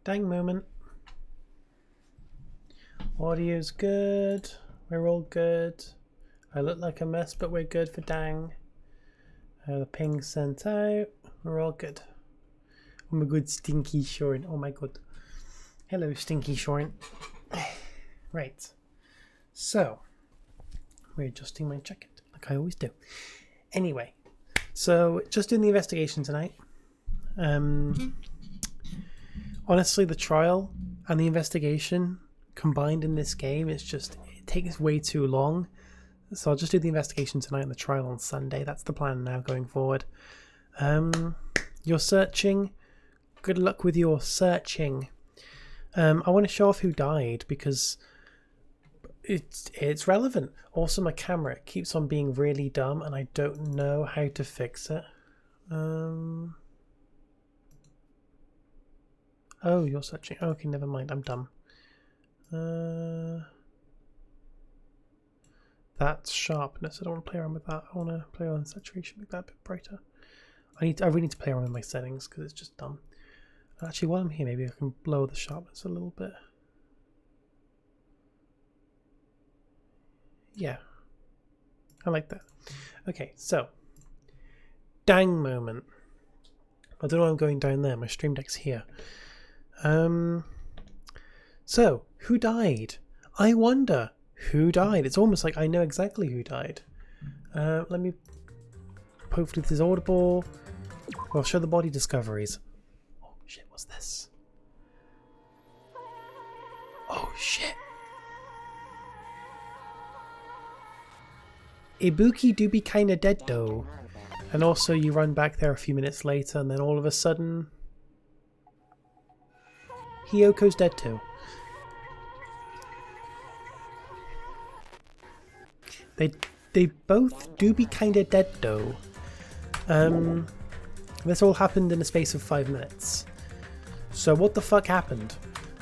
Dang moment. Audio's good. We're all good. I look like a mess, but we're good for dang. The ping sent out. We're all good. Oh my god, Stinky Shorn. Oh my god. Hello, Stinky Shorn. Right. So, we're adjusting my jacket, like I always do. Anyway, so just doing the investigation tonight. Honestly, the trial and the investigation combined in this game, it takes way too long. So I'll just do the investigation tonight and the trial on Sunday. That's the plan now going forward. You're searching. Good luck with your searching. I want to show off who died because it's relevant. Also, my camera keeps on being really dumb and I don't know how to fix it. Oh, you're searching. Okay, never mind. I'm dumb. That's sharpness. I don't want to play around with that. I want to play around with saturation, make that a bit brighter. I really need to play around with my settings because it's just dumb. Actually, while I'm here, maybe I can blow the sharpness a little bit. Yeah, I like that. Okay, so dang moment. I don't know why I'm going down there. My stream deck's here. So who died? I wonder who died. It's almost like I know exactly who died. Let me. Hopefully, this is audible. I'll show the body discoveries. Oh shit! What's this? Oh shit! Ibuki do be kinda dead though. And also you run back there a few minutes later and then all of a sudden Hiyoko's dead too. They both do be kinda dead though. This all happened in the space of 5 minutes. So what the fuck happened?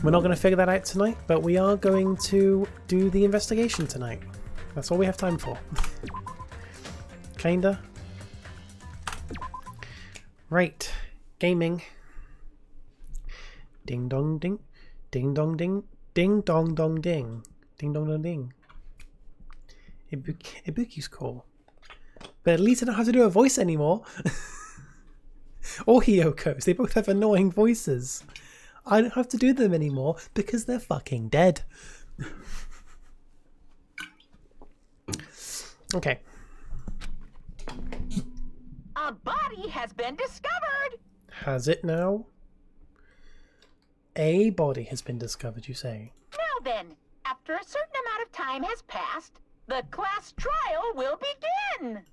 We're not going to figure that out tonight, but we are going to do the investigation tonight. That's all we have time for. Kinda. Right. Gaming. Ding dong ding. Ding dong ding. Ding dong dong ding. Ding dong dong ding. Ibuki's cool. But at least I don't have to do a voice anymore. Or Hiyoko's. They both have annoying voices. I don't have to do them anymore because they're fucking dead. Okay. A body has been discovered. Has it now? A body has been discovered, you say? Now then, after a certain amount of time has passed, the class trial will begin.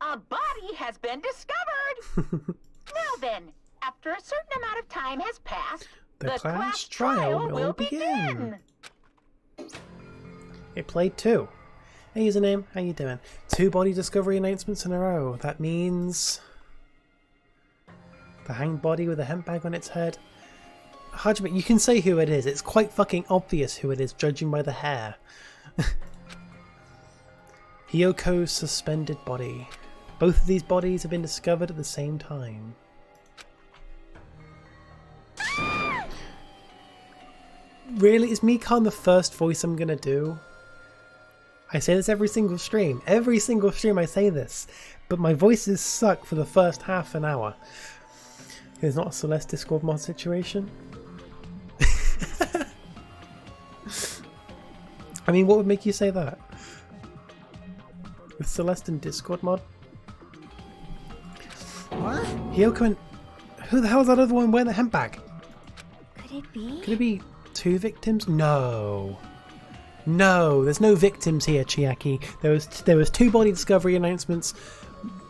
A body has been discovered. Now then, after a certain amount of time has passed, the class trial will begin. It played 2. Hey username, how you doing? 2 body discovery announcements in a row. That means the hanged body with a hemp bag on its head. Hajime, you can say who it is. It's quite fucking obvious who it is, judging by the hair. Hiyoko's suspended body. Both of these bodies have been discovered at the same time. Really? Is Mikan the first voice I'm gonna do? I say this every single stream. Every single stream I say this. But my voices suck for the first half an hour. It's not a Celeste Discord mod situation. I mean, what would make you say that? With Celeste and Discord mod? What? Hiyoko and... Who the hell is that other one wearing the hemp bag? Could it be? Could it be 2 victims? No. No, there's no victims here, Chiaki. There was 2 body discovery announcements,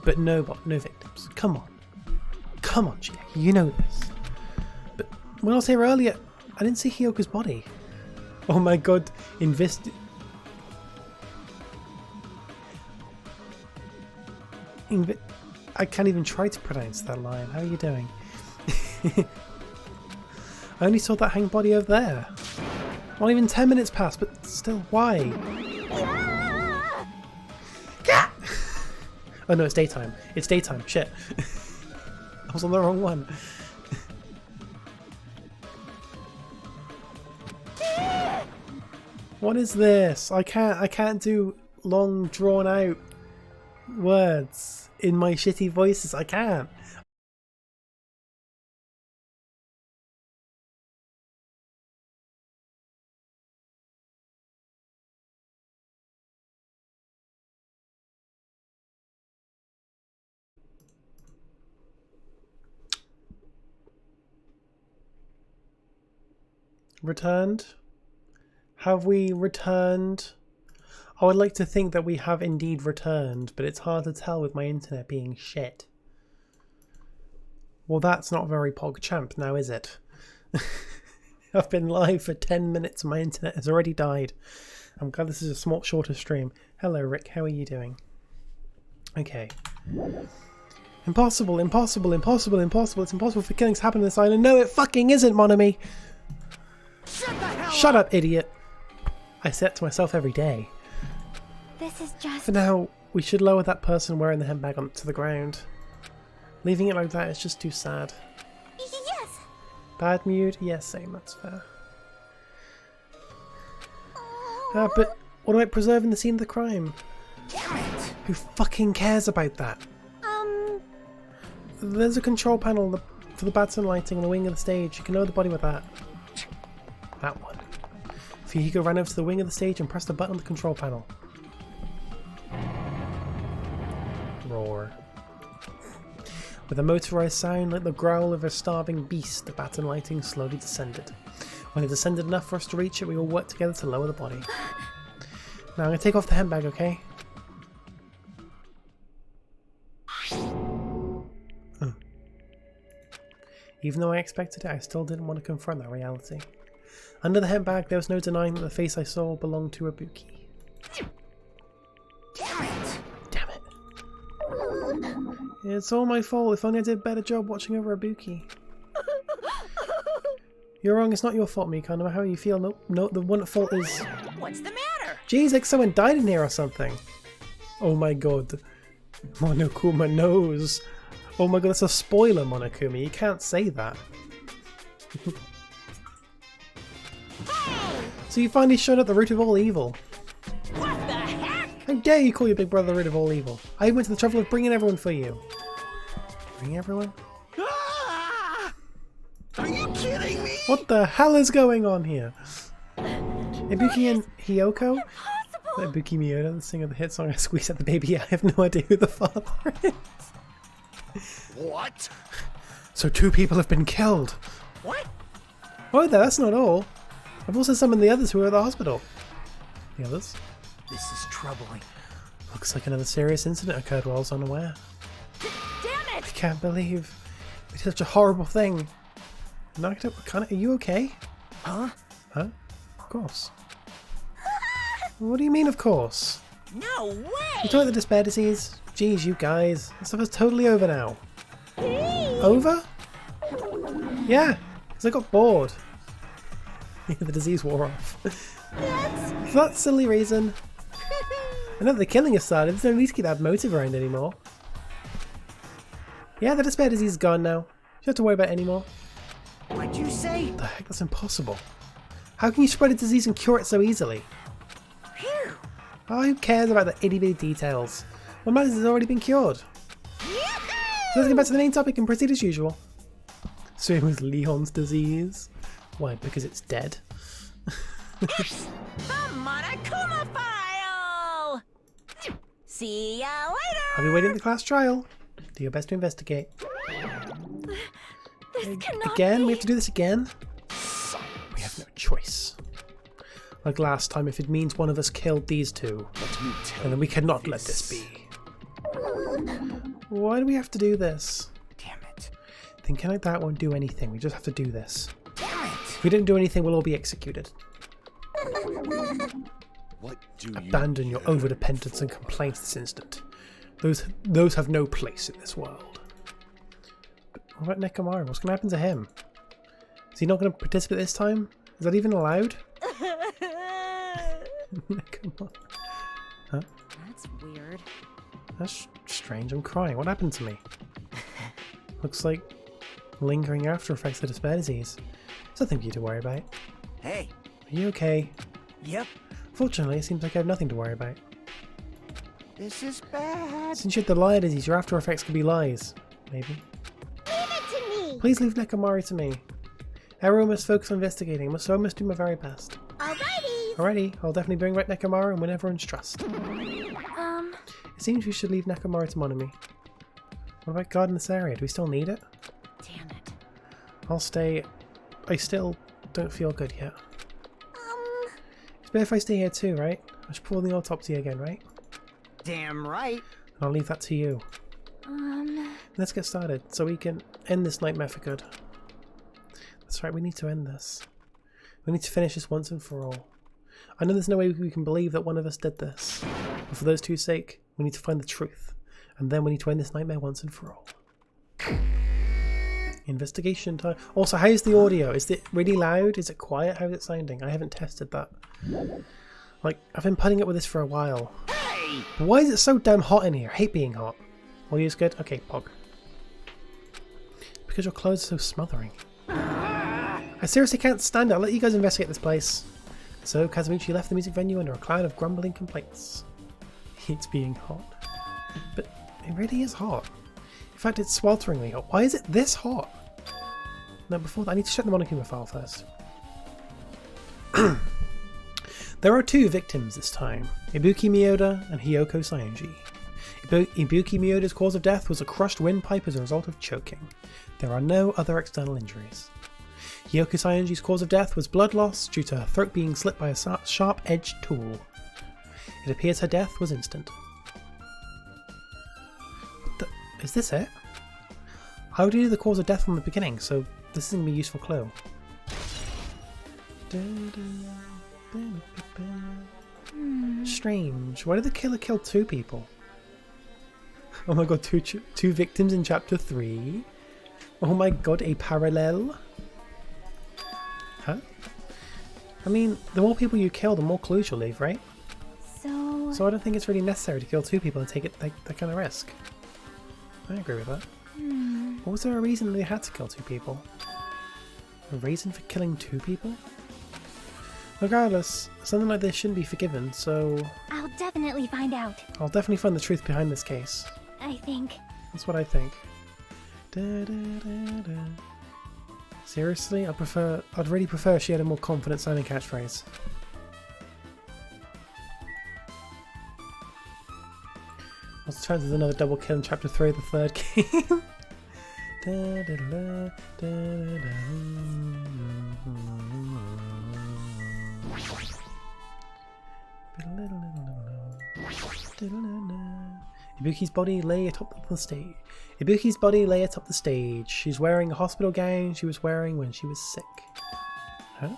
but no victims. Come on. Come on, Chiaki, you know this. But when I was here earlier, I didn't see Hiyoko's body. Oh my god, I can't even try to pronounce that line. How are you doing? I only saw that hanged body over there. Not even 10 minutes passed, but still, why? Oh no, it's daytime. It's daytime. Shit. I was on the wrong one. What is this? I can't do long drawn out words in my shitty voices. I can't. Returned? Have we returned? I would like to think that we have indeed returned, but it's hard to tell with my internet being shit. Well, that's not very PogChamp now, is it? I've been live for 10 minutes and my internet has already died. I'm glad this is a small, shorter stream. Hello, Rick. How are you doing? Okay. Impossible, impossible, impossible, impossible. It's impossible for killings to happen on this island. No, it fucking isn't, mon ami. Shut up, idiot. I say that to myself every day. This is just... For now, we should lower that person wearing the handbag onto the ground. Leaving it like that is just too sad. Yes! Bad mood? Yes, same, that's fair. But what about preserving the scene of the crime? Damn it! Who fucking cares about that? There's a control panel for the bad lighting on the wing of the stage. You can lower the body with that. That one. Fuyuhiko ran over to the wing of the stage and pressed the button on the control panel. Roar. With a motorized sound like the growl of a starving beast, the baton lighting slowly descended. When it descended enough for us to reach it, we all worked together to lower the body. Now I'm going to take off the handbag, okay? Even though I expected it, I still didn't want to confront that reality. Under the handbag, there was no denying that the face I saw belonged to Ibuki. Damn it! Damn it. It's all my fault. If only I did a better job watching over Ibuki. You're wrong. It's not your fault, Mika. No matter how you feel. No, the one at fault is... What's the matter? Jeez, like someone died in here or something. Oh my god. Monokuma knows. Oh my god, that's a spoiler, Monokuma. You can't say that. So you finally showed up the root of all evil. What the heck? How dare you call your big brother the root of all evil? I went to the trouble of bringing everyone for you. Bring everyone? Ah! Are you kidding me? What the hell is going on here? Ibuki and Hiyoko? Ibuki Miyoda, the singer of the hit song I Squeeze at the Baby. I have no idea who the father is. What? So 2 people have been killed. What? Oh, that's not all. I've also summoned the others who are at the hospital. The others? This is troubling. Looks like another serious incident occurred while I was unaware. Damn I it! can't believe we did such a horrible thing. Nagito, are you okay? Huh? Huh? Of course. What do you mean, of course? No way! You talking about the despair disease? Jeez, you guys. This stuff is totally over now. Over? Yeah, because I got bored. The disease wore off. For that silly reason. I know the killing has started. There's no need to keep that motive around anymore. Yeah, the despair disease is gone now. You don't have to worry about it anymore. What'd you say? What the heck? That's impossible. How can you spread a disease and cure it so easily? Phew. Oh, who cares about the itty bitty details? What matters is it's already been cured. So let's get back to the main topic and proceed as usual. So it was Leon's disease. Why? Because it's dead. The Monokuma file! See ya later! I'll be waiting at the class trial. Do your best to investigate. This cannot Again? be. We have to do this again? We have no choice. Like last time, if it means one of us killed these 2, Let me tell and then we cannot let this be. Why do we have to do this? Damn it. Thinking like that won't do anything. We just have to do this. Damn it. If we don't do anything, we'll all be executed. What do you Abandon your overdependence and complaints this instant. Those have no place in this world. But what about Nekomaru? What's going to happen to him? Is he not going to participate this time? Is that even allowed? Nekomaru. Huh? That's weird. That's strange. I'm crying. What happened to me? Looks like lingering after effects of the despair disease. It's nothing for you to worry about. Hey. Are you okay? Yep. Fortunately, it seems like I have nothing to worry about. This is bad. Since you had the liar disease, your after effects could be lies. Maybe. Leave it to me. Please leave Nekomari to me. Everyone must focus on investigating, so I must do my very best. Alrighty. Alrighty, I'll definitely bring back Nekomari and win everyone's trust. It seems we should leave Nekomari to Monami. What about guarding this area? Do we still need it? Damn it. I'll stay. I still don't feel good yet. It's better if I stay here too, right? I should pull the autopsy again, right? Damn right. And I'll leave that to you. Let's get started so we can end this nightmare for good. That's right, we need to end this. We need to finish this once and for all. I know there's no way we can believe that one of us did this. But for those two's sake, we need to find the truth. And then we need to end this nightmare once and for all. Investigation time. Also, how's the audio? Is it really loud? Is it quiet? How's it sounding? I haven't tested that. Like, I've been putting up with this for a while. Hey. But why is it so damn hot in here? I hate being hot. Audio's good? Okay, Pog. Because your clothes are so smothering. I seriously can't stand it. I'll let you guys investigate this place. So, Kazumichi left the music venue under a cloud of grumbling complaints. It's being hot. But it really is hot. In fact, it's swelteringly hot. Why is it this hot? No, before that, I need to check the Monokuma file first. There are two victims this time, Ibuki Miyoda and Hiyoko Saionji. Ibuki Miyoda's cause of death was a crushed windpipe as a result of choking. There are no other external injuries. Hiyoko Saionji's cause of death was blood loss due to her throat being slit by a sharp-edged tool. It appears her death was instant. Is this it? I already knew the cause of death from the beginning, so this is going to be a useful clue. Strange. Why did the killer kill two people? Oh my god, two victims in chapter 3? Oh my god, a parallel? Huh? I mean, the more people you kill, the more clues you'll leave, right? So I don't think it's really necessary to kill two people and take that kind of risk. I agree with that. Or was there a reason they had to kill two people? A reason for killing two people? Regardless, something like this shouldn't be forgiven, so... I'll definitely find out. I'll definitely find the truth behind this case. I think. That's what I think. Seriously? I'd really prefer if she had a more confident sounding catchphrase. What's the chances of another double kill in chapter 3 of the third game? Ibuki's body lay atop the stage. Ibuki's body lay atop the stage. She's wearing a hospital gown she was wearing when she was sick. Huh?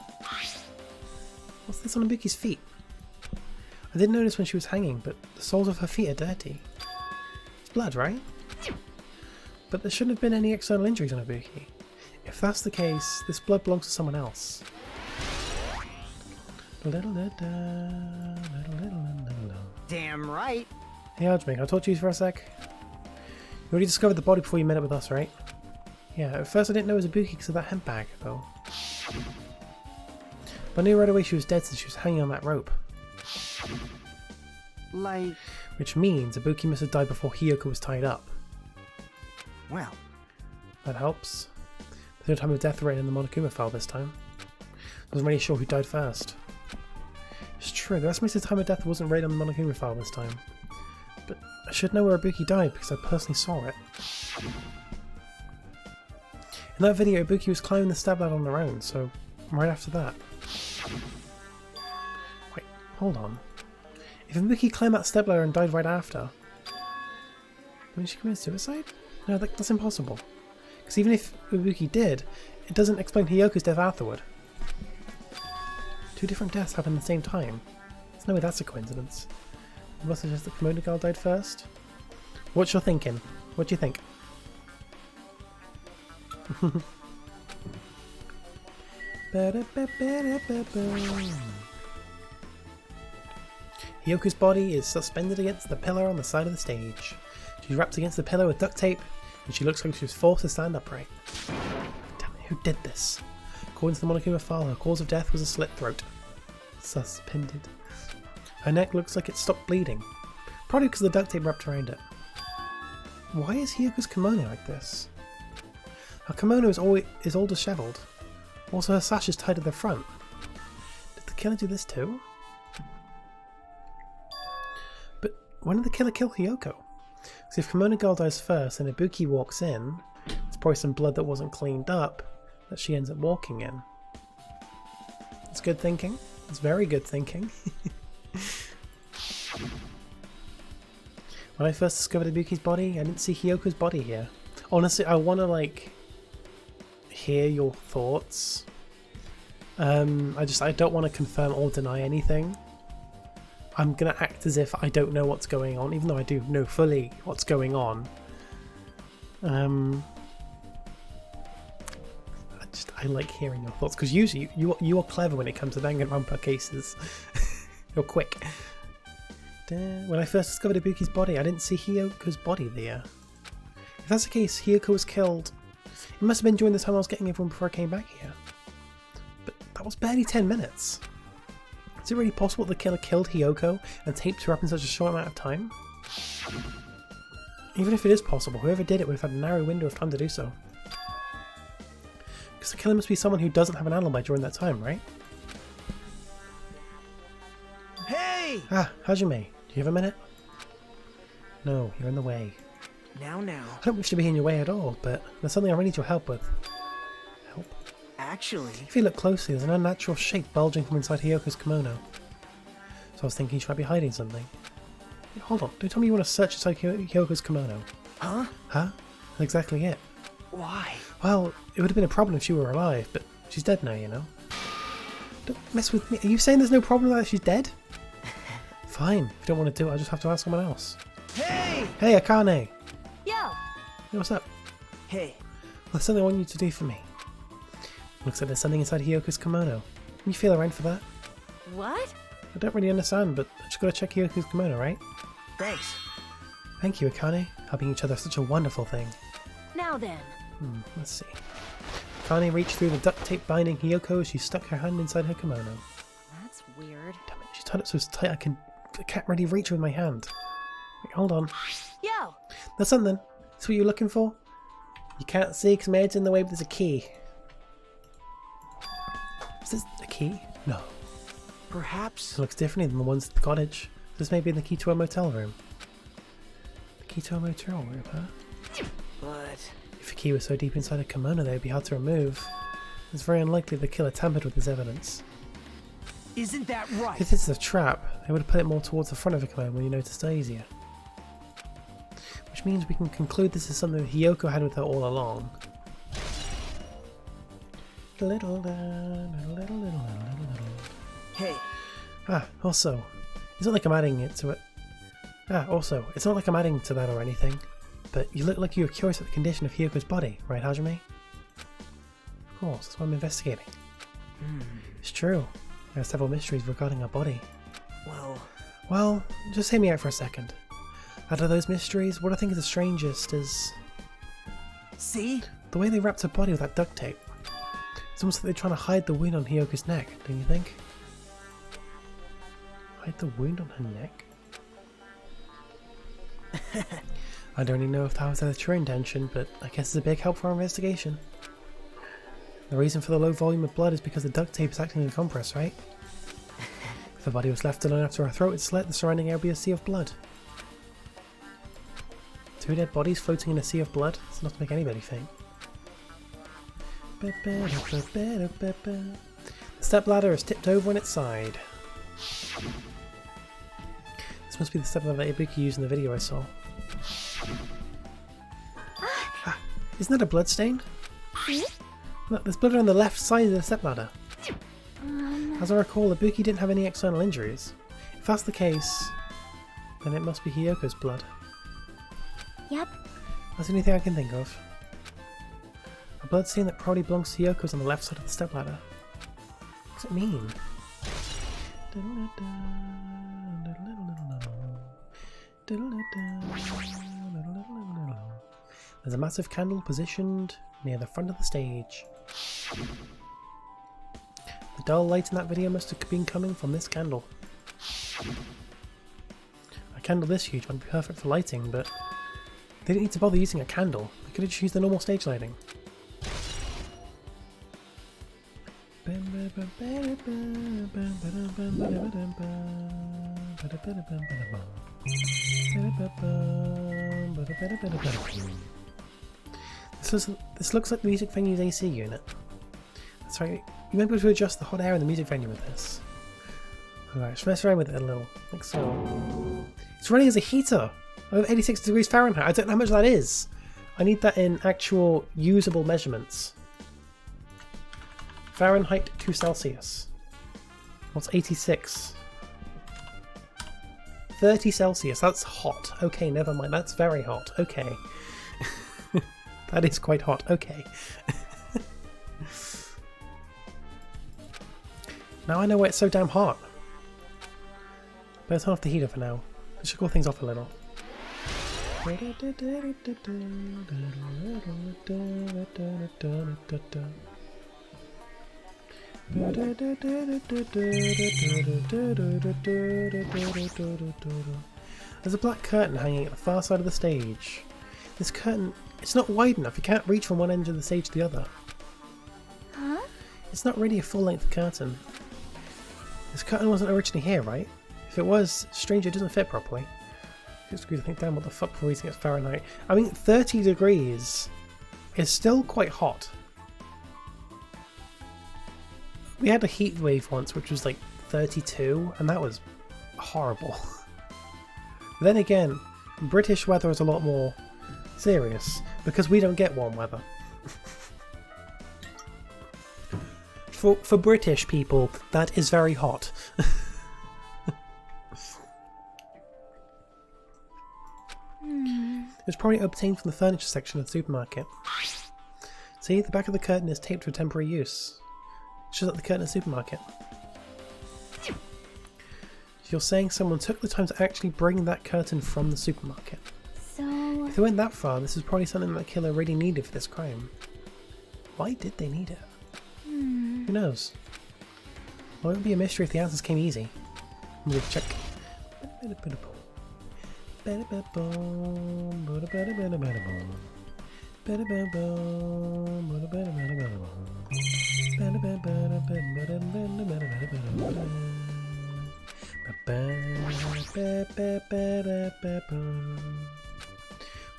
What's this on Ibuki's feet? I didn't notice when she was hanging, but the soles of her feet are dirty. It's blood, right? But there shouldn't have been any external injuries on Ibuki. If that's the case, this blood belongs to someone else. Damn right. Hey Arjming, I'll talk to you for a sec. You already discovered the body before you met up with us, right? Yeah, at first I didn't know it was Ibuki because of that hemp bag, though. But I knew right away she was dead since she was hanging on that rope. Like... Which means Ibuki must have died before Hiyoko was tied up. Well... That helps. There's no time of death written in the Monokuma file this time. I wasn't really sure who died first. It's true, the estimated time of death wasn't written on the Monokuma file this time. But I should know where Ibuki died because I personally saw it. In that video, Ibuki was climbing the step ladder on her own, so right after that. Wait, hold on. If Ibuki climbed that step ladder and died right after, didn't she commit suicide? No, that's impossible. Because even if Ibuki did, it doesn't explain Hiyoko's death afterward. Two different deaths happened at the same time. There's no way that's a coincidence. It must suggest that Kimono Girl died first. What's your thinking? What do you think? Hyoko's body is suspended against the pillar on the side of the stage. She's wrapped against the pillar with duct tape, and she looks like she was forced to stand upright. Damn it, who did this? According to the Monokuma file, her cause of death was a slit throat. Suspended. Her neck looks like it stopped bleeding, probably because of the duct tape wrapped around it. Why is Hyoko's kimono like this? Her kimono is all dishevelled. Also, her sash is tied at the front. Did the killer do this too? But when did the killer kill Hyoko? Because if Kimono Girl dies first and Ibuki walks in, it's probably some blood that wasn't cleaned up that she ends up walking in. It's good thinking. It's very good thinking. When I first discovered Ibuki's body, I didn't see Hyoko's body here. Honestly, I want to like hear your thoughts. I don't want to confirm or deny anything. I'm gonna act as if I don't know what's going on, even though I do know fully what's going on. I like hearing your thoughts because usually you are clever when it comes to Danganronpa cases. You're quick. When I first discovered Ibuki's body, I didn't see Hyoko's body there. If that's the case, Hyoko was killed. It must have been during the time I was getting everyone before I came back here. But that was barely 10 minutes. Is it really possible the killer killed Hyoko and taped her up in such a short amount of time? Even if it is possible, whoever did it would have had a narrow window of time to do so. Because the killer must be someone who doesn't have an alibi during that time, right? Hey! Ah, Hajime, do you have a minute? No, you're in the way. Now. I don't wish to be in your way at all, but there's something I really need your help with. Help? Actually... If you look closely, there's an unnatural shape bulging from inside Hyoko's kimono. So I was thinking she might be hiding something. Wait, hold on, don't tell me you want to search inside Hyoko's kimono. Huh? Huh? That's exactly it. Why? Well, it would have been a problem if she were alive, but she's dead now, you know. Don't mess with me. Are you saying there's no problem that she's dead? Fine. If you don't want to do it, I'll just have to ask someone else. Hey! Hey, Akane! Yo! Hey, what's up? Hey. There's something I want you to do for me. Looks like there's something inside Hyoko's kimono. Can you feel around for that? What? I don't really understand, but I just gotta check Hyoko's kimono, right? Thanks. Thank you, Akane. Helping each other is such a wonderful thing. Now then. Let's see. Akane reached through the duct tape binding Hyoko as she stuck her hand inside her kimono. That's weird. Damn it, she's tied up so tight I can't really reach her with my hand. Wait, hold on. Yo! There's something. That's what you're looking for? You can't see because my head's in the way, but there's a key. Is this a key? No. Perhaps... It looks differently than the ones at the cottage. This may be the key to a motel room. The key to a motel room, huh? But... If the key was so deep inside a kimono, they would be hard to remove. It's very unlikely the killer tampered with this evidence. Isn't that right? If this is a trap, they would have put it more towards the front of the kimono when you noticed it easier. Which means we can conclude this is something Hyoko had with her all along. Hey. Also, it's not like I'm adding it to it. Also, it's not like I'm adding to that or anything, but you look like you were curious about the condition of Hyoko's body, right, Hajime? Of course, that's what I'm investigating. It's true. There are several mysteries regarding her body. Well, just hear me out for a second. Out of those mysteries, what I think is the strangest is... See? the way they wrapped her body with that duct tape. It's almost like they're trying to hide the wound on Hyoko's neck, don't you think? Hide the wound on her neck? I don't even know if that was their true intention, but I guess it's a big help for our investigation. The reason for the low volume of blood is because the duct tape is acting as a compress, right? If the body was left alone after her throat had slit, the surrounding area would be a sea of blood. 2 dead bodies floating in a sea of blood? It's enough to make anybody faint. The stepladder is tipped over on its side. This must be the stepladder that Ibuki used in the video I saw. Isn't that a bloodstain? Look, there's blood on the left side of the stepladder. As I recall, Ibuki didn't have any external injuries. If that's the case, then it must be Hyoko's blood. Yep. That's the only thing I can think of. A bloodstain that probably belongs to Hyoko's on the left side of the stepladder. What does it mean? There's a massive candle positioned near the front of the stage. The dull light in that video must have been coming from this candle. A candle this huge might be perfect for lighting, but they didn't need to bother using a candle. They could have just used the normal stage lighting. This looks like the music venue's AC unit. That's right, you might be able to adjust the hot air in the music venue with this. Alright, let's mess around with it a little, like so. It's running as a heater! Over 86 degrees Fahrenheit, I don't know how much that is! I need that in actual usable measurements. Fahrenheit to Celsius. What's 86? 30 Celsius, that's hot. Okay, never mind, that's very hot. Okay. That is quite hot, okay. Now I know why it's so damn hot. Better turn off the heater for now. Let's just cool things off a little. There's a black curtain hanging at the far side of the stage. This curtain, it's not wide enough, you can't reach from one end of the stage to the other. Huh? It's not really a full-length curtain. This curtain wasn't originally here, right? If it was, strange it doesn't fit properly. 6 degrees, I think, damn, what the fuck for reading it's Fahrenheit. I mean, 30 degrees is still quite hot. We had a heat wave once, which was like 32, and that was horrible. But then again, British weather is a lot more serious, because we don't get warm weather. For British people, that is very hot. It was probably obtained from the furniture section of the supermarket. See, the back of the curtain is taped for temporary use. It shows up the curtain at the supermarket. You're saying someone took the time to actually bring that curtain from the supermarket. So... If they went that far, this is probably something that the killer really needed for this crime. Why did they need it? Who knows? Well, it would be a mystery if the answers came easy. I'm gonna check.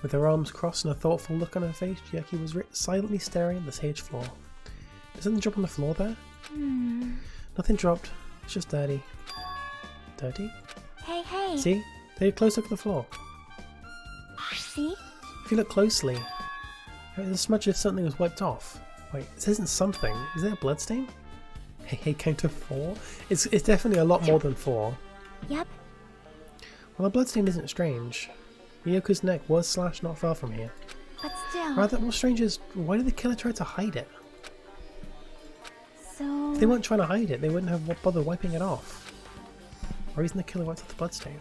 With her arms crossed and a thoughtful look on her face, Jackie was silently staring at the stage floor. Did something drop on the floor there? Nothing dropped. It's just dirty. Dirty? Hey, hey! See? Take a close look at the floor. See? If you look closely, there's a smudge of something was wiped off. Wait, this isn't something. Is it a bloodstain? Hey, hey, count to 4? It's definitely a lot more than 4. Yep. Well, a bloodstain isn't strange. Miyoko's neck was slashed not far from here. But still... Rather, what's strange is, why did the killer try to hide it? So... If they weren't trying to hide it, they wouldn't have bothered wiping it off. Or isn't the killer wiped off the bloodstain?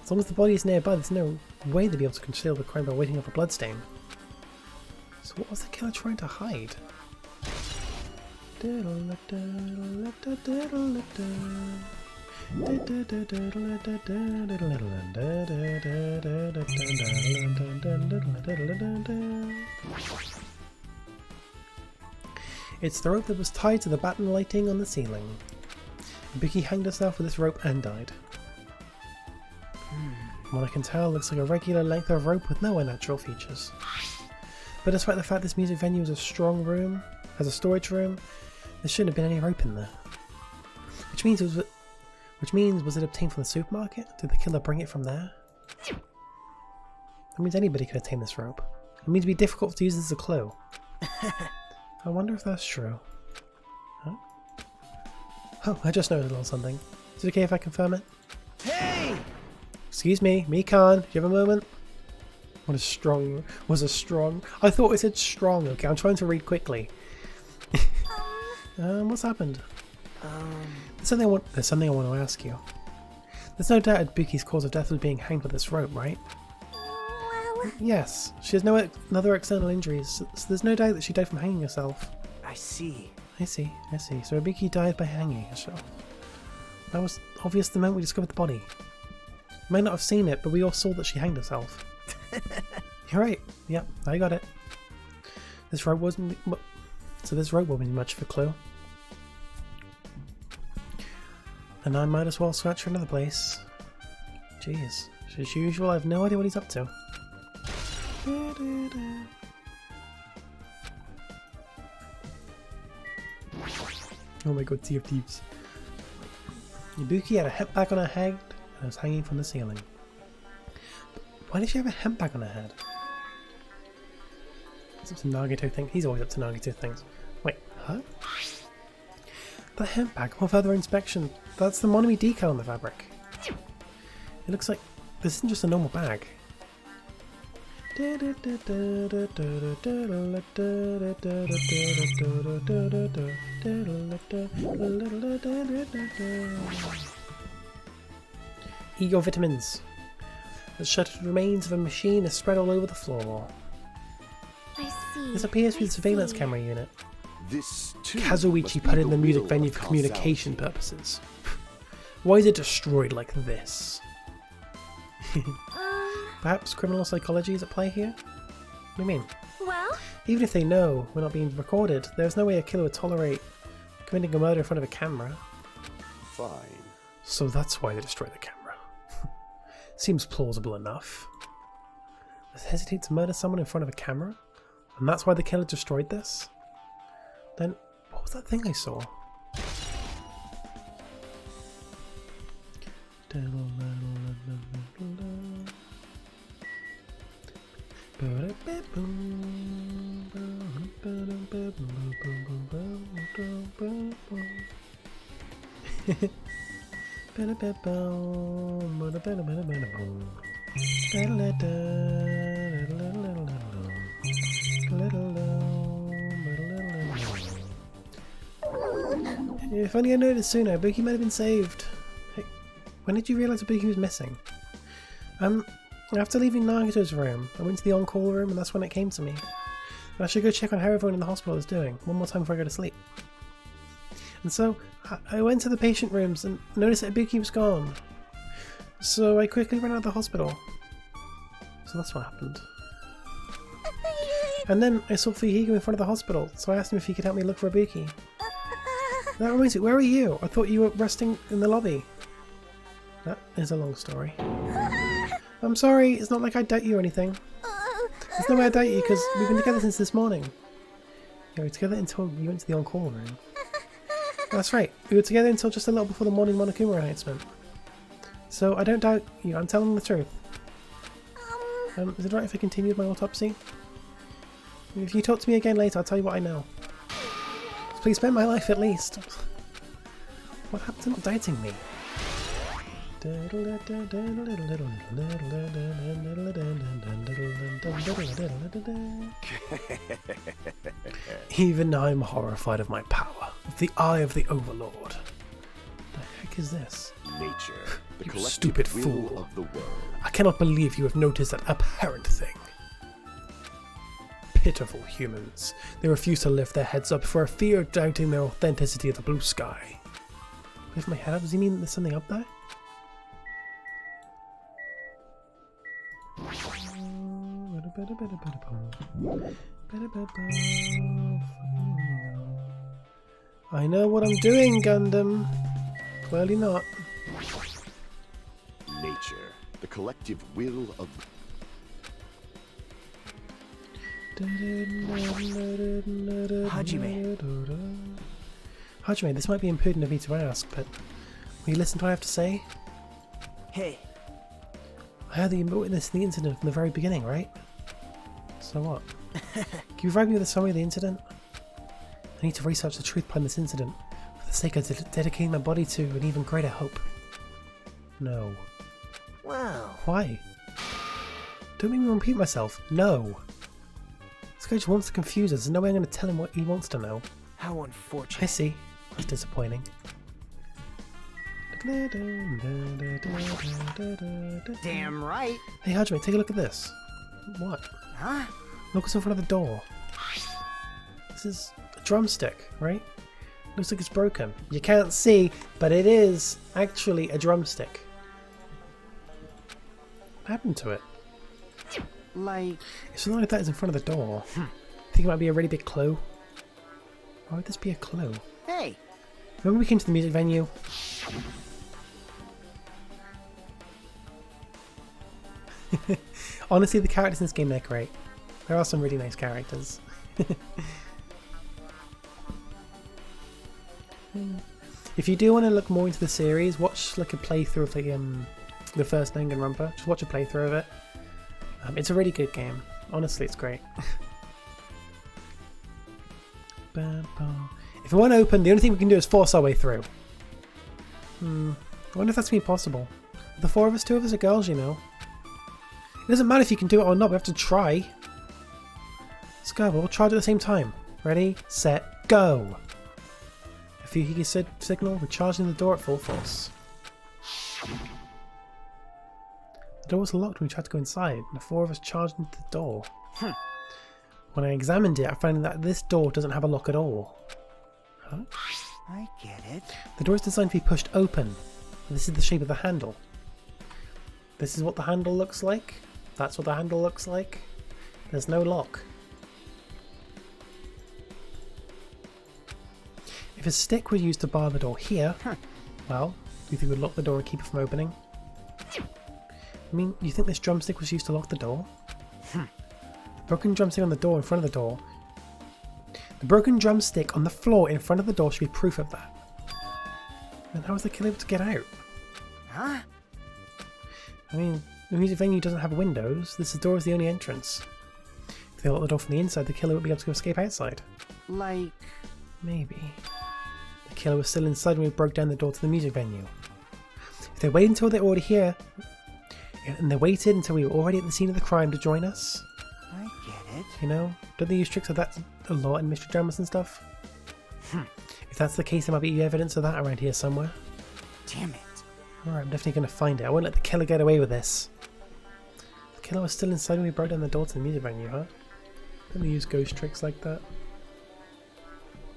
As long as the body is nearby, there's no way they'd be able to conceal the crime by wiping off a bloodstain. So what was the killer trying to hide? It's the rope that was tied to the batten lighting on the ceiling. Vicky hanged herself with this rope and died. From what I can tell, it looks like a regular length of rope with no unnatural features. But despite the fact this music venue is a strong room, has a storage room, there shouldn't have been any rope in there. Which means was it obtained from the supermarket? Did the killer bring it from there? That means anybody could obtain this rope. It means it'd be difficult to use this as a clue. I wonder if that's true. Huh? Oh, I just noticed a little something. Is it okay if I confirm it? Hey! Excuse me, Mikan, do you have a moment? What a strong, was a strong? I thought it said strong, okay, I'm trying to read quickly. What's happened? There's something I want to ask you. There's no doubt Ibuki's cause of death was being hanged by this rope, right? Well, Yes. She has no other external injuries, so there's no doubt that she died from hanging herself. I see. I see. So Ibuki died by hanging herself. That was obvious the moment we discovered the body. You may not have seen it, but we all saw that she hanged herself. You're right. Yep, I got it. This rope wasn't... So this rope won't be much of a clue. And I might as well search for another place. Jeez. As usual, I have no idea what he's up to. Oh my god, Sea of Thieves. Ibuki had a hemp bag on her head and was hanging from the ceiling. But why did she have a hemp bag on her head? He's up to Nagito things. He's always up to Nagito things. Wait, huh? That hemp bag, upon further inspection, that's the Monami decal on the fabric. It looks like this isn't just a normal bag. Ego vitamins. The shattered remains of a machine is spread all over the floor. I see. This appears to be I the surveillance see. camera unit. This too Kazuichi must be put it in the music will venue of for communication purposes. Why is it destroyed like this? Perhaps criminal psychology is at play here? What do you mean? Well, Even if they know we're not being recorded, there's no way a killer would tolerate committing a murder in front of a camera. Fine. So that's why they destroyed the camera. Seems plausible enough. Let's hesitate to murder someone in front of a camera? And that's why the killer destroyed this? Then, what was that thing I saw? If only I noticed sooner, Ibuki might have been saved. Hey, when did you realise Ibuki was missing? After leaving Nagito's room, I went to the on-call room and that's when it came to me. I should go check on how everyone in the hospital is doing, one more time before I go to sleep. And so, I went to the patient rooms and noticed that Ibuki was gone. So I quickly ran out of the hospital. So that's what happened. And then I saw Fuhigo in front of the hospital, so I asked him if he could help me look for Ibuki. That reminds me, where are you? I thought you were resting in the lobby. That is a long story. I'm sorry, it's not like I doubt you or anything. There's no way I doubt you, because we've been together since this morning. Yeah, we were together until you went to the on-call room. That's right, we were together until just a little before the morning Monokuma announcement. So I don't doubt you, I'm telling the truth. Is it right if I continue with my autopsy? If you talk to me again later, I'll tell you what I know. Please spend my life at least. What happened to not doubting me? Even I'm horrified of my power, of the eye of the Overlord. The heck is this? Nature, the You collective stupid will fool. of the world. I cannot believe you have noticed that apparent thing. Pitiful humans. They refuse to lift their heads up for a fear of doubting their authenticity of the blue sky. Lift my head up? Does he mean there's something up there? I know what I'm doing, Gundam. Clearly not. Nature, the collective will of Hajime, this might be imprudent of me to ask, but will you listen to what I have to say? Hey, I heard that you witnessed the incident from the very beginning, right? So what? Can you provide me with a summary of the incident? I need to research the truth behind this incident, for the sake of dedicating my body to an even greater hope. No. wow. Why? Don't make me repeat myself. No. This guy just wants to confuse us. There's no way I'm going to tell him what he wants to know. How I unfortunate. see. That's disappointing. Damn right. Hey, Hajime, take a look at this. What? Huh? Look what's in front of the door. This is a drumstick, right? Looks like it's broken. You can't see, but it is actually a drumstick. What happened to it? Like... If something like that is in front of the door, I think it might be a really big clue. Why would this be a clue? Hey! Remember we came to the music venue? Honestly, the characters in this game, they're great. There are some really nice characters. If you do want to look more into the series, watch like a playthrough of the first Danganronpa. Just watch a playthrough of it. It's a really good game. Honestly, it's great. If it won't open, the only thing we can do is force our way through. I wonder if that's going to be possible. The four of us, two of us are girls, you know. It doesn't matter if you can do it or not, we have to try. Let's go, we'll try it at the same time. Ready, set, go! If you hear your signal, we're charging the door at full force. The door was locked when we tried to go inside, and the four of us charged into the door. When I examined it, I found that this door doesn't have a lock at all. Huh? I get it. The door is designed to be pushed open. This is the shape of the handle. This is what the handle looks like. That's what the handle looks like. There's no lock. If a stick was used to bar the door here, well, do you think it would lock the door and keep it from opening? I mean, you think this drumstick was used to lock the door? The broken drumstick on the door in front of the door. The broken drumstick on the floor in front of the door should be proof of that. Then how was the killer able to get out? Huh? I mean, the music venue doesn't have windows. This door is the only entrance. If they lock the door from the inside, the killer would be able to escape outside. Like... Maybe. The killer was still inside when we broke down the door to the music venue. If they waited until they were already here, and they waited until we were already at the scene of the crime to join us, I get it. you know, don't they use tricks like that a lot in mystery dramas and stuff? If that's the case, there might be evidence of that around here somewhere. Damn it. Alright, I'm definitely going to find it. I won't let the killer get away with this. The killer was still inside when we broke down the door to the music venue, huh? Don't they use ghost tricks like that?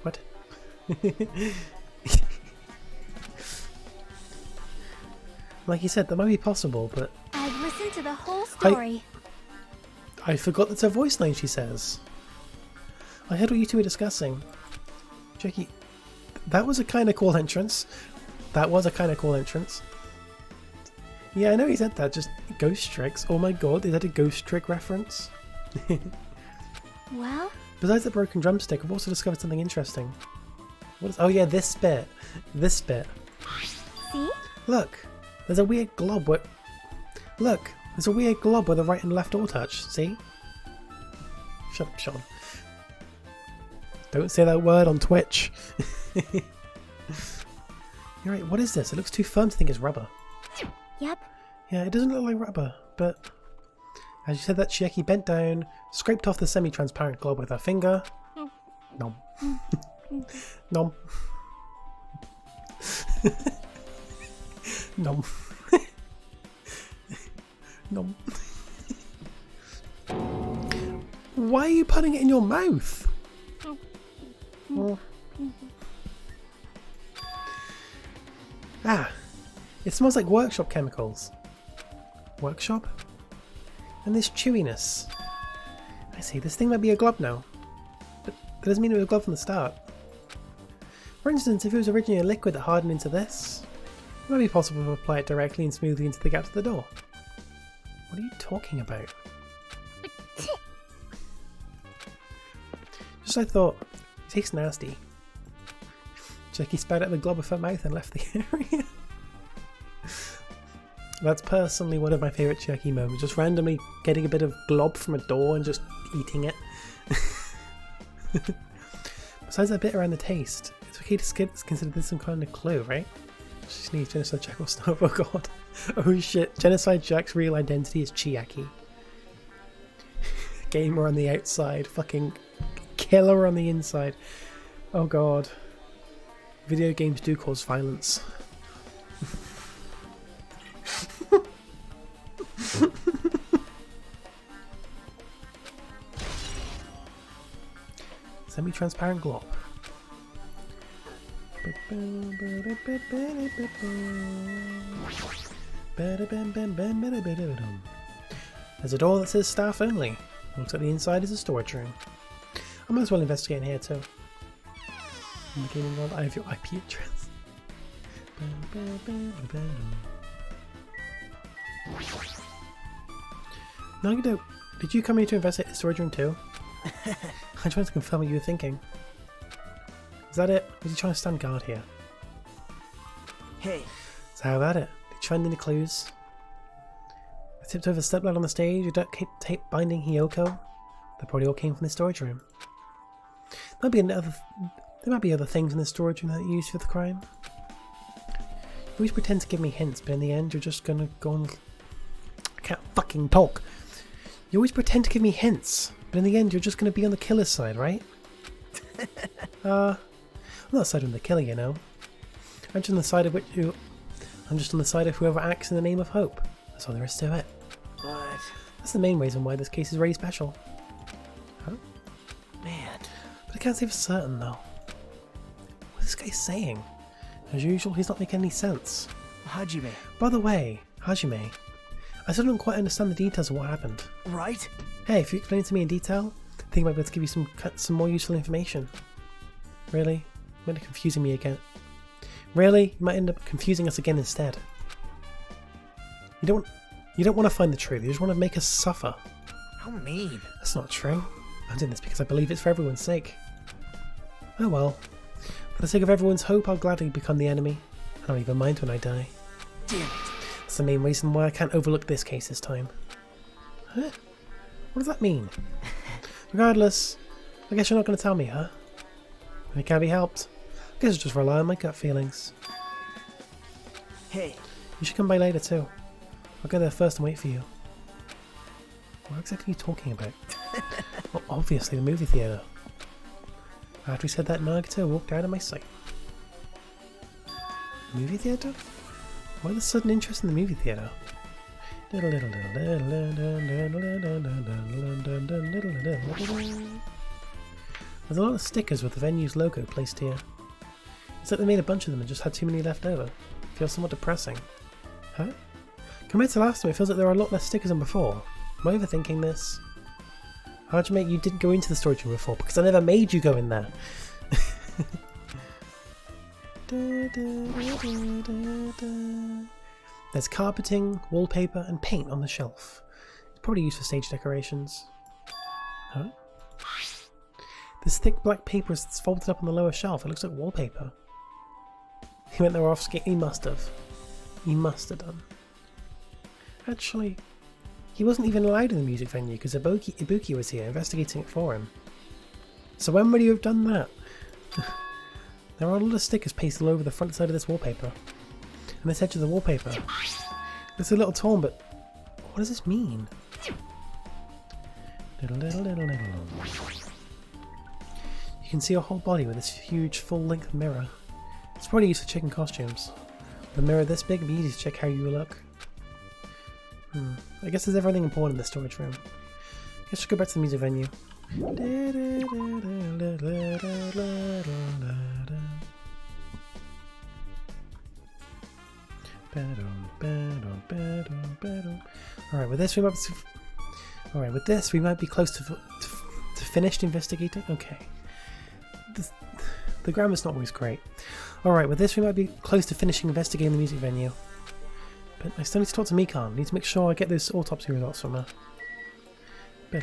What? Like you said, that might be possible, but I've listened to the whole story. I forgot that's her voice line, she says. I heard what you two were discussing. Jackie, that was a kind of cool entrance. That was a kind of cool entrance. Yeah, I know he said that, just ghost tricks. Oh my god, is that a ghost trick reference? Well, Besides the broken drumstick, I've also discovered something interesting. What is? Oh yeah, this bit. This bit. see? Look, there's a weird glob where... Look, there's a weird glob where the right and left all touch, see? Shut up, Sean. Don't say that word on Twitch. You're right, what is this? It looks too firm to think it's rubber. Yep. Yeah, it doesn't look like rubber, but... As you said that, Chieki bent down, scraped off the semi-transparent glob with her finger. Nom. Nom. Nom. Nom. Why are you putting it in your mouth? Oh. Ah, it smells like workshop chemicals. Workshop? And this chewiness. I see, this thing might be a glob now. But that doesn't mean it was a glob from the start. For instance, if it was originally a liquid that hardened into this, it might be possible to apply it directly and smoothly into the gaps of the door. What are you talking about? Just I thought, it tastes nasty. Jackie spat out the glob of her mouth and left the area. That's personally one of my favourite Chiaki moments, just randomly getting a bit of glob from a door and just eating it. Besides that bit around the taste, it's okay to consider this some kind of clue, right? She sneezed, Genocide Jack will stop, oh god. Oh shit, Genocide Jack's real identity is Chiaki. Gamer on the outside, fucking killer on the inside. Oh god. Video games do cause violence. Semi-transparent glob. There's a door that says staff only. Looks like the inside is a storage room. I might as well investigate in here too. In the gaming world, I have your IP address. Nagito, did you come here to investigate the storage room too? I just wanted to confirm what you were thinking. Is that it? Was you trying to stand guard here? Hey, So how about it? Did you find any clues? I tipped over the stepladder on the stage, a duct tape binding Hiyoko. They probably all came from the storage room. There might be other things in the storage room that you used for the crime. You always pretend to give me hints, but in the end you're just gonna go on... I can't fucking talk! You always pretend to give me hints, but in the end you're just gonna be on the killer's side, right? I'm not siding with the killer, you know. I'm just on the side of whoever acts in the name of hope. That's all there is to it. but That's the main reason why this case is really special. Huh? man, But I can't say for certain though. What's this guy saying? As usual, he's not making any sense. Hajime, By the way, Hajime, I still don't quite understand the details of what happened. right? Hey, if you explain it to me in detail, I think I might be able to give you some more useful information. Really? You might be confusing me again. Really? You might end up confusing us again instead. You don't want to find the truth, you just want to make us suffer. How mean. That's not true. I'm doing this because I believe it's for everyone's sake. Oh well. For the sake of everyone's hope, I'll gladly become the enemy. I don't even mind when I die. Damn it. That's the main reason why I can't overlook this case this time. Huh? What does that mean? Regardless, I guess you're not going to tell me, huh? It can't be helped. I guess I'll just rely on my gut feelings. Hey, You should come by later too. I'll go there first and wait for you. What exactly are you talking about? Well, obviously the movie theatre. After he said that, Nagito walked out of my sight. Movie theatre? Why the sudden interest in the movie theatre? There's a lot of stickers with the venue's logo placed here. It's like they made a bunch of them and just had too many left over. Feels somewhat depressing. Huh? Compared to last time, it feels like there are a lot less stickers than before. Am I overthinking this? Hajime, you didn't go into the storage room before because I never made you go in there. There's carpeting, wallpaper, and paint on the shelf. It's probably used for stage decorations. Huh? This thick black paper is folded up on the lower shelf. It looks like wallpaper. He went there off skate. He must have. He must have done. Actually, he wasn't even allowed in the music venue because Ibuki was here investigating it for him. So when would you have done that? There are a lot of stickers pasted all over the front side of this wallpaper. And this edge of the wallpaper. It's a little torn, but what does this mean? You can see your whole body with this huge full-length mirror. It's probably used for checking costumes. With a mirror this big, it'd be easy to check how you look. I guess there's everything important in the storage room. I guess we'll go back to the music venue. Alright, with this we might be close to finished investigating. Okay. The grammar's not always great. Alright, with this we might be close to finishing investigating the music venue. But I still need to talk to Mikan. I need to make sure I get those autopsy results from her. How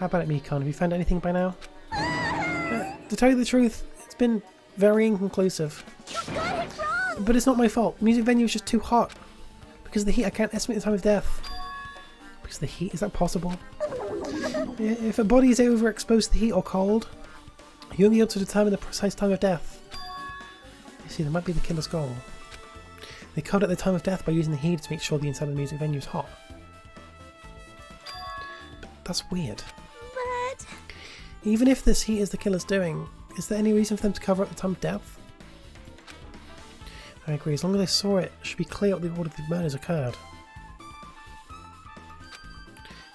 about it, Mikan? Have you found anything by now? To tell you the truth, it's been very inconclusive. But it's not my fault. Music venue is just too hot. Because of the heat, I can't estimate the time of death. Because of the heat? Is that possible? If a body is overexposed to the heat or cold, you won't be able to determine the precise time of death. You see, that might be the killer's goal. They cut at the time of death by using the heat to make sure the inside of the music venue is hot. But that's weird. But Even if this heat is the killer's doing, is there any reason for them to cover up the time of death? I agree, as long as they saw it, it should be clear what the order the murders occurred.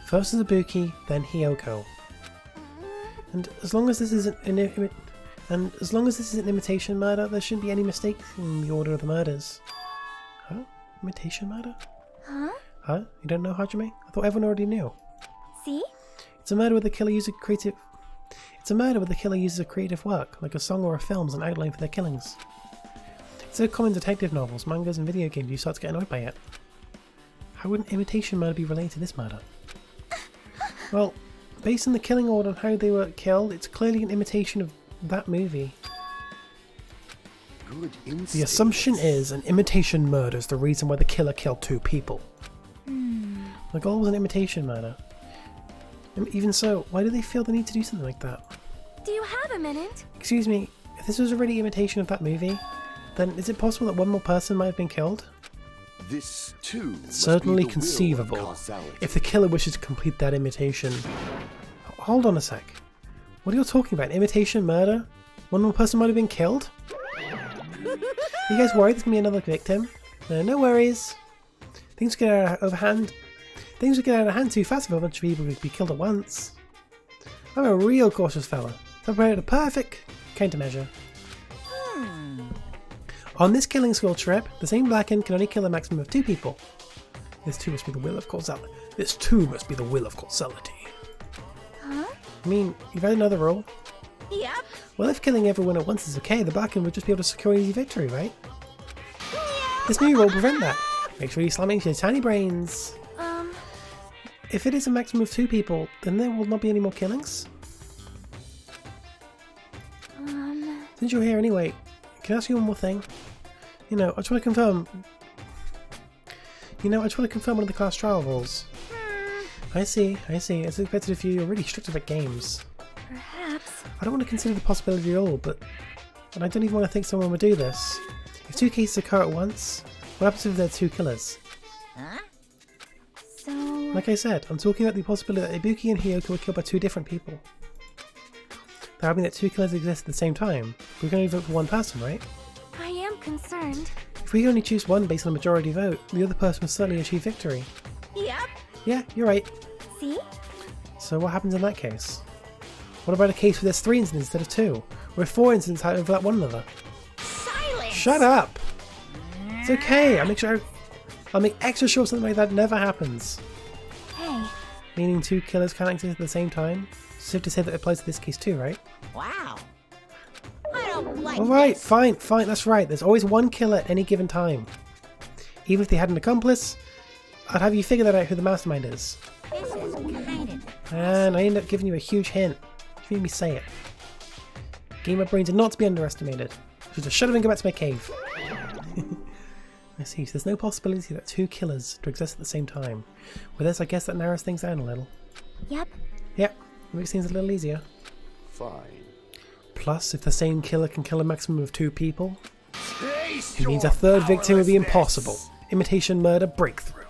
First is Ibuki, then Hiyoko. And as long as this isn't an imitation murder, there shouldn't be any mistake in the order of the murders. Huh? Imitation murder? Huh? Huh? You don't know, Hajime? I thought everyone already knew. See? It's a murder where the killer uses creative. It's a murder where the killer uses a creative work, like a song or a film, as an outline for their killings. It's so common in detective novels, mangas, and video games you start to get annoyed by it. How would an imitation murder be related to this murder? Well, based on the killing order and how they were killed, it's clearly an imitation of that movie. Good The instincts. assumption is an imitation murder is the reason why the killer killed 2 people. The goal was an imitation murder. Even so, why do they feel the need to do something like that? Do you have a minute? Excuse me, if this was already imitation of that movie, then is it possible that one more person might have been killed? This too. It's certainly conceivable if the killer wishes to complete that imitation. Hold on a sec. What are you talking about? Imitation murder? One more person might have been killed? You guys worried there's gonna be another victim? No worries. Things get out of hand. Things would get out of hand too fast if a bunch of people would be killed at once. I'm a real cautious fella. So I prepared a perfect countermeasure. On this killing school trip, the same Blackened can only kill a maximum of 2 people. This too must be the will of causality. This too must be the will of causality. Huh? I mean, you've had another rule. Yep. Well, if killing everyone at once is okay, the Blackened would just be able to secure an easy victory, right? This new rule will prevent that. Make sure you slam it into your tiny brains. If it is a maximum of 2 people, then there will not be any more killings. Since you're here anyway, can I ask you one more thing? I just want to confirm. I just want to confirm one of the class trial rules. I see. As expected of you, you're really strict about games. Perhaps. I don't want to consider the possibility at all, but I don't even want to think someone would do this. If 2 cases occur at once, what happens if there are 2 killers? So... Like I said, I'm talking about the possibility that Ibuki and Hiyoko were killed by 2 different people. That would mean that 2 killers exist at the same time. We can only vote for one person, right? I am concerned. If we only choose one based on a majority vote, the other person will certainly achieve victory. Yep. Yeah, you're right. See? So what happens in that case? What about a case where there's 3 incidents instead of 2? Where 4 incidents overlap one another? Silence! Shut up! It's okay, I'll make extra sure something like that never happens. Hey. Meaning 2 killers can't exist at the same time? So you have to say that it applies to this case too, right? Wow. I don't like Alright, this. fine, that's right. There's always 1 killer at any given time. Even if they had an accomplice, I'd have you figure that out who the mastermind is. This is kind of... And I end up giving you a huge hint. You made me say it. Gamer brains are not to be underestimated. I should just shut up and go back to my cave. I see, so there's no possibility that 2 killers to exist at the same time. With this, I guess that narrows things down a little. Yep. Yep, makes things a little easier. Fine. Plus, if the same killer can kill a maximum of 2 people, Taste it means a your 3rd victim would be powerlessness. impossible. Imitation murder breakthrough.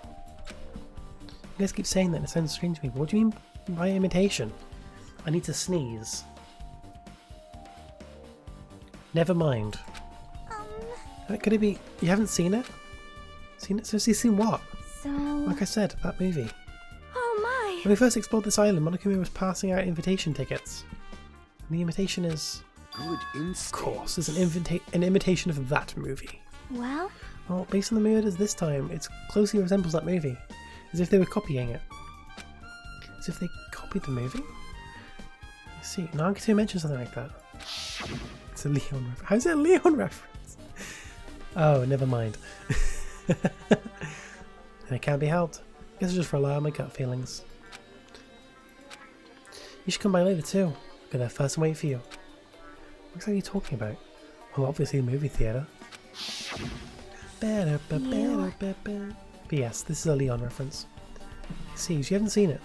You guys keep saying that and it sounds strange to me, but what do you mean by imitation? I need to sneeze. Never mind. Could it be you haven't seen it? Seen it? So you've seen what? So... Like I said, that movie. Oh my. When we first explored this island, Monokumi was passing out invitation tickets. And the invitation is, Good of instinct. course, is an imitation of that movie. Well... Well, based on the murders this time, it closely resembles that movie. As if they were copying it. As if they copied the movie? Let's see, Nagato mentioned something like that. It's a Leon reference. How's it a Leon reference? Oh, never mind. It can't be helped. I guess I'll just rely on my gut feelings. You should come by later too. Go there first and wait for you. What are you talking about? Well, obviously the movie theatre. But yes, this is a Leon reference. See, you haven't seen it.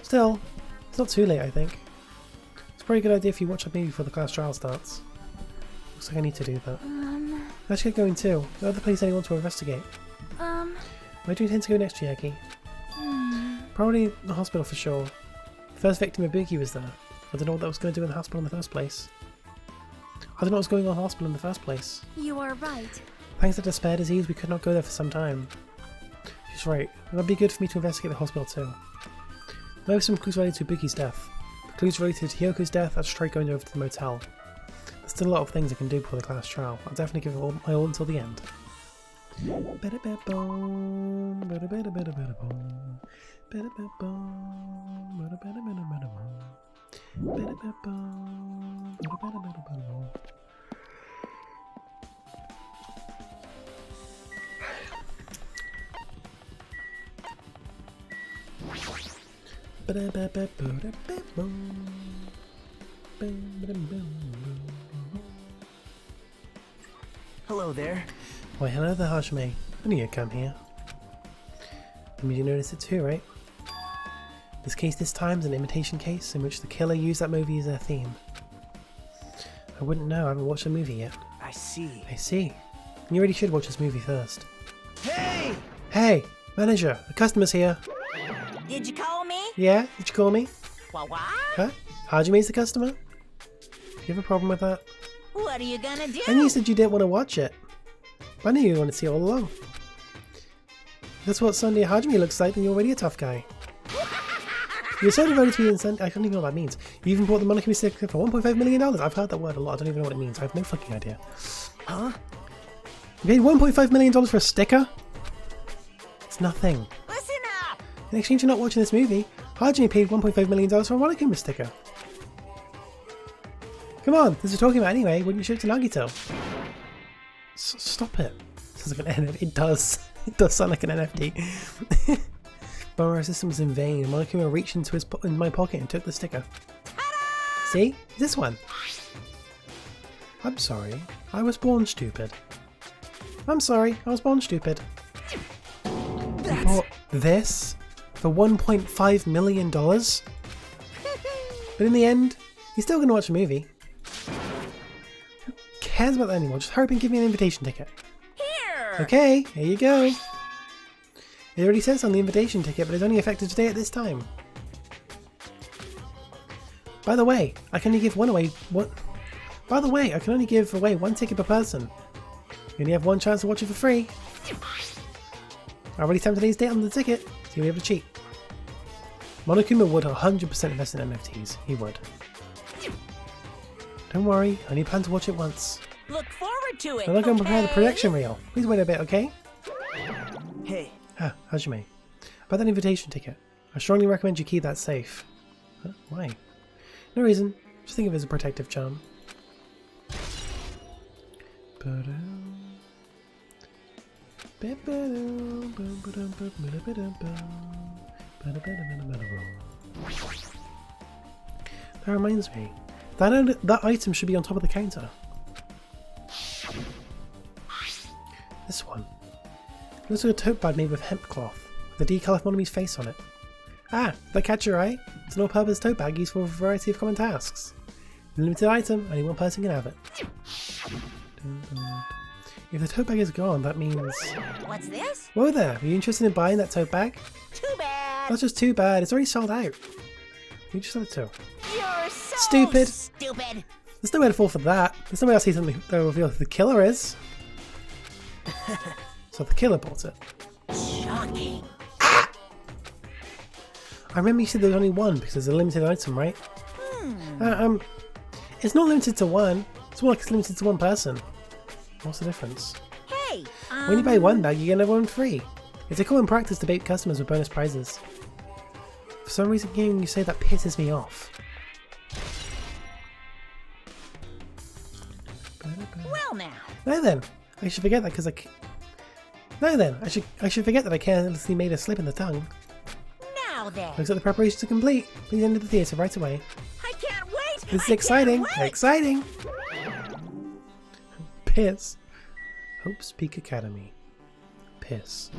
Still, it's not too late, I think. It's probably a good idea if you watch a movie before the class trial starts. Looks like I need to do that. Let's get going too. No other place anyone to investigate. Where do you intend to go next, Chiaki? Probably the hospital for sure. The first victim, Ibuki, was there. I don't know what that was going to do in the hospital in the first place. I don't know what was going on in the hospital in the first place. You are right. Thanks to the spare disease, we could not go there for some time. She's right. It would be good for me to investigate the hospital too. There are some clues related to Ibuki's death. Clues related to Hyoko's death, that's straight going over to the motel. There's still a lot of things I can do before the class trial. I'll definitely give it all, my all until the end. Hello there. Why, hello there, Hajime. I knew you'd come here. I mean, you notice it too, right? This case this time is an imitation case in which the killer used that movie as their theme. I wouldn't know, I haven't watched the movie yet. I see. I see. You really should watch this movie first. Hey! Hey! Manager, the customer's here. Did you call me? Yeah? Did you call me? What? Huh? Hajime's the customer? Do you have a problem with that? What are you gonna do? And you said you didn't want to watch it. I knew you wanted to see it all along. If that's what Sunday Hajime looks like, then you're already a tough guy. You're so devoted to me and I don't even know what that means. You even bought the Monokumi sticker for $1.5 million. I've heard that word a lot. I don't even know what it means. I have no fucking idea. Huh? You paid $1.5 million for a sticker? It's nothing. Listen up! In exchange for not watching this movie, Hajime paid $1.5 million for a Monokuma sticker. Come on, this is talking about anyway. Wouldn't you show it to Nagito? Stop it. Sounds like an NFT. It does. It does sound like an NFT. But my resistance was in vain. Monokuma reached into in my pocket and took the sticker. See? This one. I'm sorry. I was born stupid. I'm sorry. I was born stupid. You bought this for $1.5 million? But in the end, you're still going to watch a movie. Who cares about that anymore? Just hurry up and give me an invitation ticket. Here! Okay, here you go. It already says on the invitation ticket, but it's only effective today at this time. By the way, I can only give one away. What? By the way, I can only give away one ticket per person. You only have one chance to watch it for free. I already stamped today's date on the ticket, so you'll be able to cheat. Monokuma would 100% invest in NFTs. He would. Don't worry, I only plan to watch it once. Look forward to it. I'm not going to prepare the okay? projection reel. Please wait a bit, okay? Hey. Ah, Hajime. About that invitation ticket. I strongly recommend you keep that safe. Huh? Why? No reason. Just think of it as a protective charm. That reminds me. That item should be on top of the counter. This one. It looks like a tote bag made with hemp cloth, with the decal of Monomi's face on it. Ah, did that catch your eye? It's an all-purpose tote bag used for a variety of common tasks. Limited item, only one person can have it. If the tote bag is gone, that means... What's this? Whoa there, are you interested in buying that tote bag? Too bad. That's just too bad, it's already sold out. Who just sold it to? You're so Stupid. stupid. There's nowhere to fall for that. There's nowhere else to see something that will reveal who the killer is. So the killer bought it. Shocking. I remember you said there was only one because there's a limited item, right? It's not limited to one. It's more like it's limited to one person. What's the difference? Hey, When you buy one bag, you get another one free. It's a common practice to bait customers with bonus prizes. For some reason, hearing you say that pisses me off. well now. No then, I should forget that because No then, I should forget that I carelessly made a slip in the tongue. Now then. Looks like the preparations are complete. Please enter the theatre right away. I can't wait. This is I exciting! can't wait. Exciting! Piss. Hope's Peak Academy. Piss.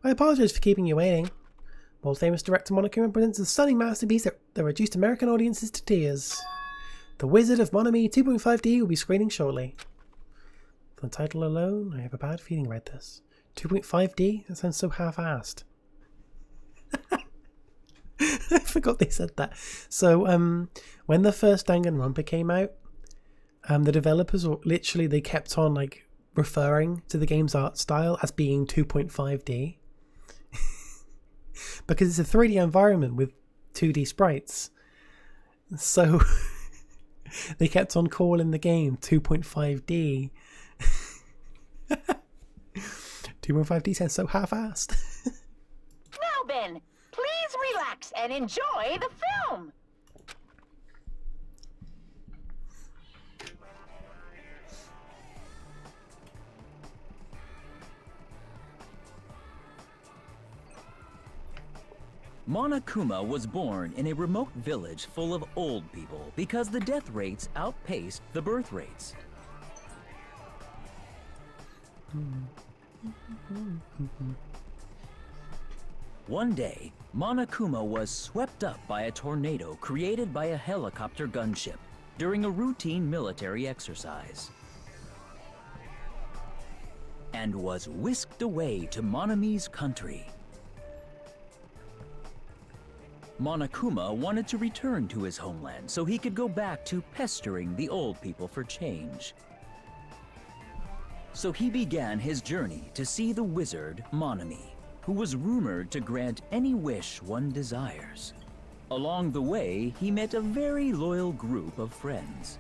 I apologize for keeping you waiting. World famous director Monokuma presents a stunning masterpiece that reduced American audiences to tears. The Wizard of Monomi 2.5D will be screening shortly. From the title alone, I have a bad feeling about this. 2.5D? That sounds so half-assed. I forgot they said that. So, when the first Danganronpa came out, the developers were literally, they kept on like referring to the game's art style as being 2.5D because it's a 3D environment with 2D sprites. So they kept on calling the game 2.5D. 2.5D sounds so half-assed. Now then, please relax and enjoy the film. Monokuma was born in a remote village full of old people because the death rates outpaced the birth rates. One day, Monokuma was swept up by a tornado created by a helicopter gunship during a routine military exercise, and was whisked away to Monami's country. Monokuma wanted to return to his homeland so he could go back to pestering the old people for change. So he began his journey to see the wizard Monami, who was rumored to grant any wish one desires. Along the way, he met a very loyal group of friends.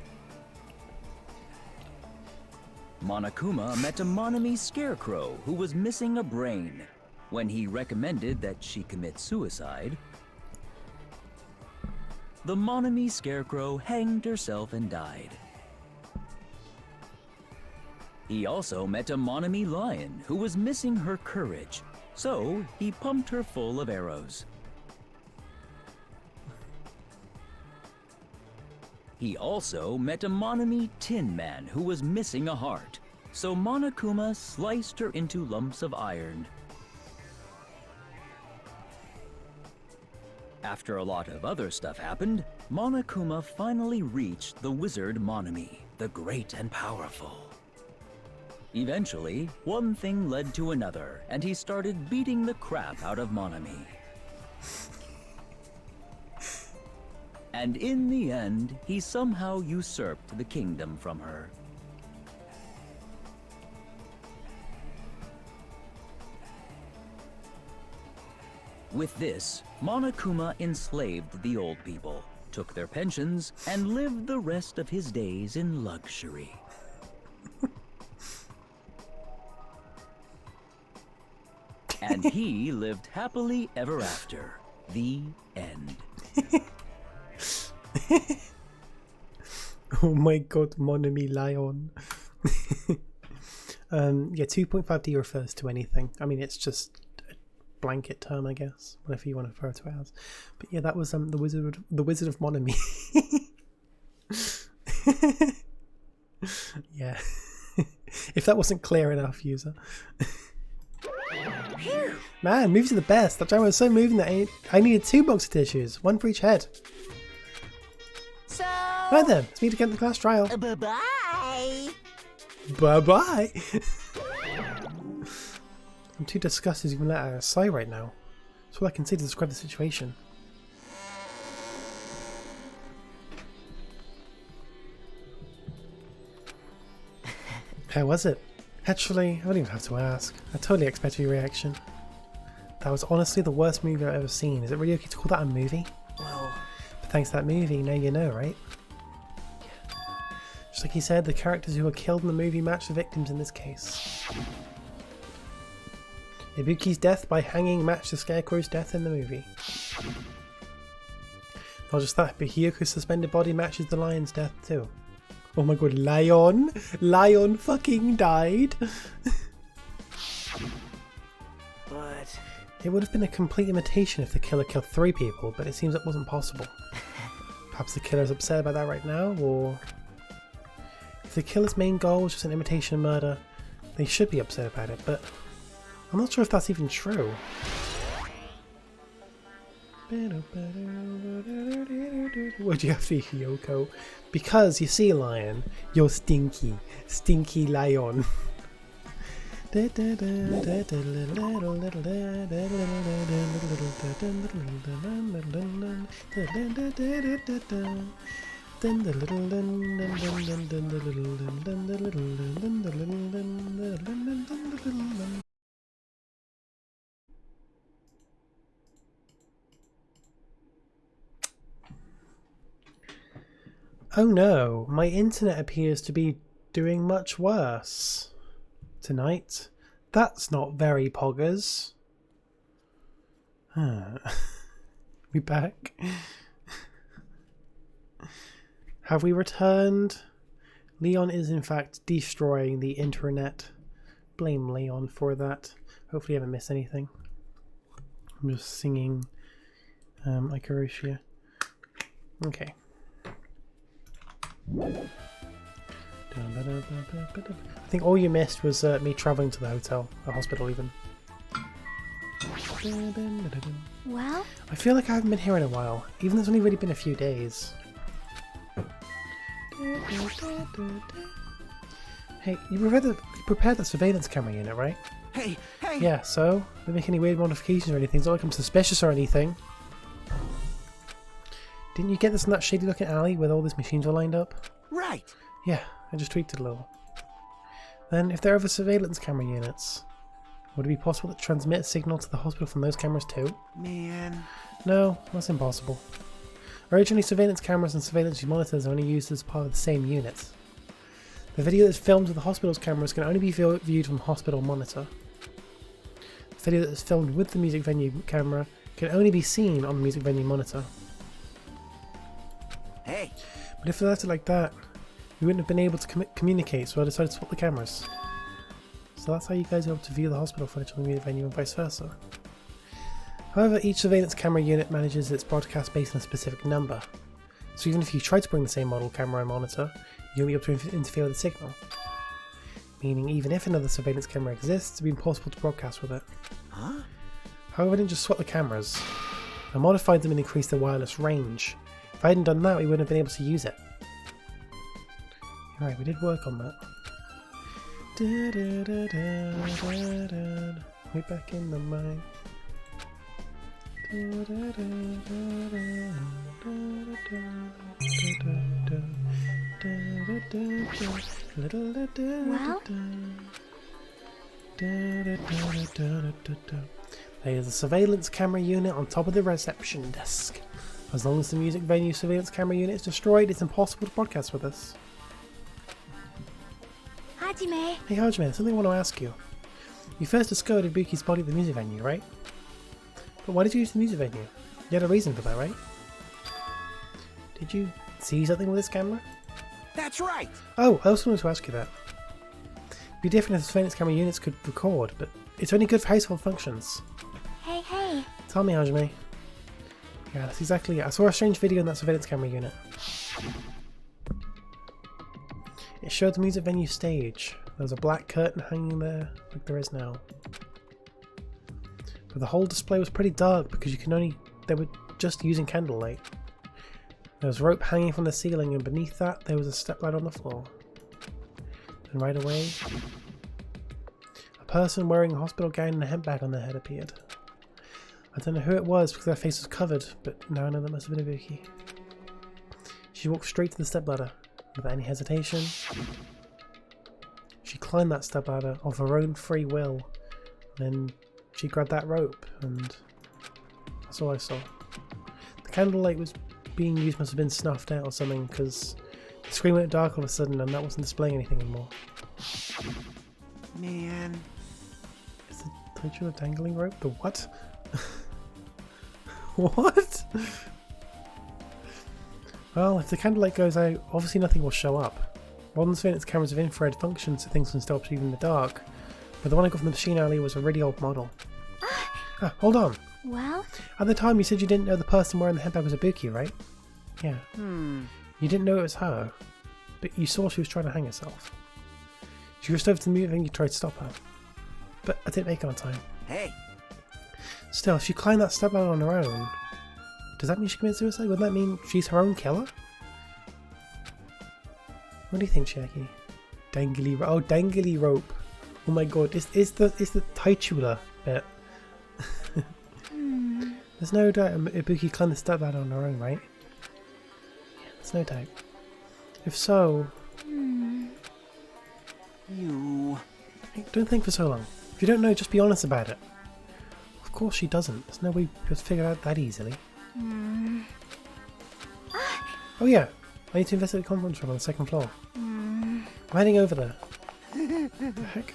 Monokuma met a Monami scarecrow who was missing a brain. When he recommended that she commit suicide, the Monami scarecrow hanged herself and died. He also met a Monami lion who was missing her courage, so he pumped her full of arrows. He also met a Monami tin man who was missing a heart, so Monokuma sliced her into lumps of iron. After a lot of other stuff happened, Monokuma finally reached the wizard Monami, the great and powerful. Eventually, one thing led to another, and he started beating the crap out of Monami. And in the end, he somehow usurped the kingdom from her. With this, Monokuma enslaved the old people, took their pensions, and lived the rest of his days in luxury. And he lived happily ever after. The end. Oh my god, Monami lion. Yeah, 2.5D refers to anything. I mean, it's just blanket term, I guess, whatever you want to refer to it as. But yeah, that was the Wizard of Monami. Yeah. If that wasn't clear enough, user. Man, movies are the best. That drama was so moving that I needed 2 boxes of tissues, 1 for each head. So, Right then, let's meet again at the class trial. bye-bye. Bye bye. I'm too disgusted to even let out a sigh right now. That's all I can say to describe the situation. How was it? Actually, I don't even have to ask. I totally expected your reaction. That was honestly the worst movie I've ever seen. Is it really okay to call that a movie? Well, But thanks to that movie, now you know, right? Just like he said, the characters who were killed in the movie match the victims in this case. Ibuki's death by hanging matched the Scarecrow's death in the movie. Not just that, but Hyoko's suspended body matches the lion's death too. Oh my god, Lion! Lion fucking died! but It would have been a complete imitation if the killer killed 3 people, but it seems that wasn't possible. Perhaps the killer's upset about that right now, or... If the killer's main goal was just an imitation murder, they should be upset about it, but... I'm not sure if that's even true. Why'd you have to be Hyoko? Because, you see, Lion, you're stinky. Stinky Lion. Oh no, my internet appears to be doing much worse tonight. That's not very poggers. We back? Have we returned? Leon is in fact destroying the internet. Blame Leon for that. Hopefully I haven't missed anything. I'm just singing Ikarushia. Okay. I think all you missed was me travelling to the hotel, the hospital even. Well? I feel like I haven't been here in a while, even though it's only really been a few days. Hey, you prepared the surveillance camera unit, right? Hey! Yeah, so? Don't make any weird modifications or anything, it's not like I'm suspicious or anything. Didn't you get this in that shady looking alley where all these machines were lined up? Right! Yeah, I just tweaked it a little. Then, if there are other surveillance camera units, would it be possible to transmit a signal to the hospital from those cameras too? Man. No, that's impossible. Originally, surveillance cameras and surveillance monitors are only used as part of the same unit. The video that's filmed with the hospital's cameras can only be viewed from the hospital monitor. The video that is filmed with the music venue camera can only be seen on the music venue monitor. Hey! But if it left it like that, we wouldn't have been able to communicate, so I decided to swap the cameras. So that's how you guys are able to view the hospital footage on the music venue and vice versa. However, each surveillance camera unit manages its broadcast based on a specific number. So even if you try to bring the same model camera and monitor, you won't be able to interfere with the signal. Meaning even if another surveillance camera exists, it would be impossible to broadcast with it. Huh? However, I didn't just swap the cameras. I modified them and increased their wireless range. If I hadn't done that, we wouldn't have been able to use it. Alright, we did work on that. Way back in the mine. Well? There's a surveillance camera unit on top of the reception desk. As long as the music venue surveillance camera unit is destroyed, it's impossible to broadcast with us. Hajime. Hey Hajime, there's something I want to ask you. You first discovered Ibuki's body at the music venue, right? But why did you use the music venue? You had a reason for that, right? Did you see something with this camera? That's right! Oh, I also wanted to ask you that. It'd be different if the surveillance camera units could record, but it's only good for household functions. Hey. Tell me, Hajime. Yeah, that's exactly it. I saw a strange video in that surveillance camera unit. It showed the music venue stage. There was a black curtain hanging there, like there is now. But the whole display was pretty dark because they were just using candlelight. There was rope hanging from the ceiling, and beneath that there was a stepladder on the floor. And right away, a person wearing a hospital gown and a hemp bag on their head appeared. I don't know who it was because their face was covered, but now I know that must have been Ibuki. She walked straight to the stepladder without any hesitation. She climbed that stepladder of her own free will. Then she grabbed that rope, and that's all I saw. The candlelight was being used must have been snuffed out or something, because the screen went dark all of a sudden and that wasn't displaying anything anymore. Man. Is the title of dangling rope? The what? What? Well, if the candlelight goes out, obviously nothing will show up. Modern surveillance cameras have infrared functions so things can still perceive in the dark, but the one I got from the machine alley was a really old model. Hold on. Well? At the time you said you didn't know the person wearing the headbag was Ibuki, right? Yeah. You didn't know it was her, but you saw she was trying to hang herself. She rushed over to the movie and you tried to stop her. But I didn't make it on time. Hey! Still, if she climbed that stepladder on her own, does that mean she committed suicide? Wouldn't that mean she's her own killer? What do you think, Shaggy? Dangly dangly rope. Oh my god, it's the titular bit. There's no doubt Ibuki climbed the stepladder on her own, right? Yeah, there's no doubt. If so... You... Hey, don't think for so long. If you don't know, just be honest about it. Of course she doesn't. There's no way to figure it out that easily. Oh yeah, I need to investigate the conference room on the second floor. I'm heading over there. What the heck?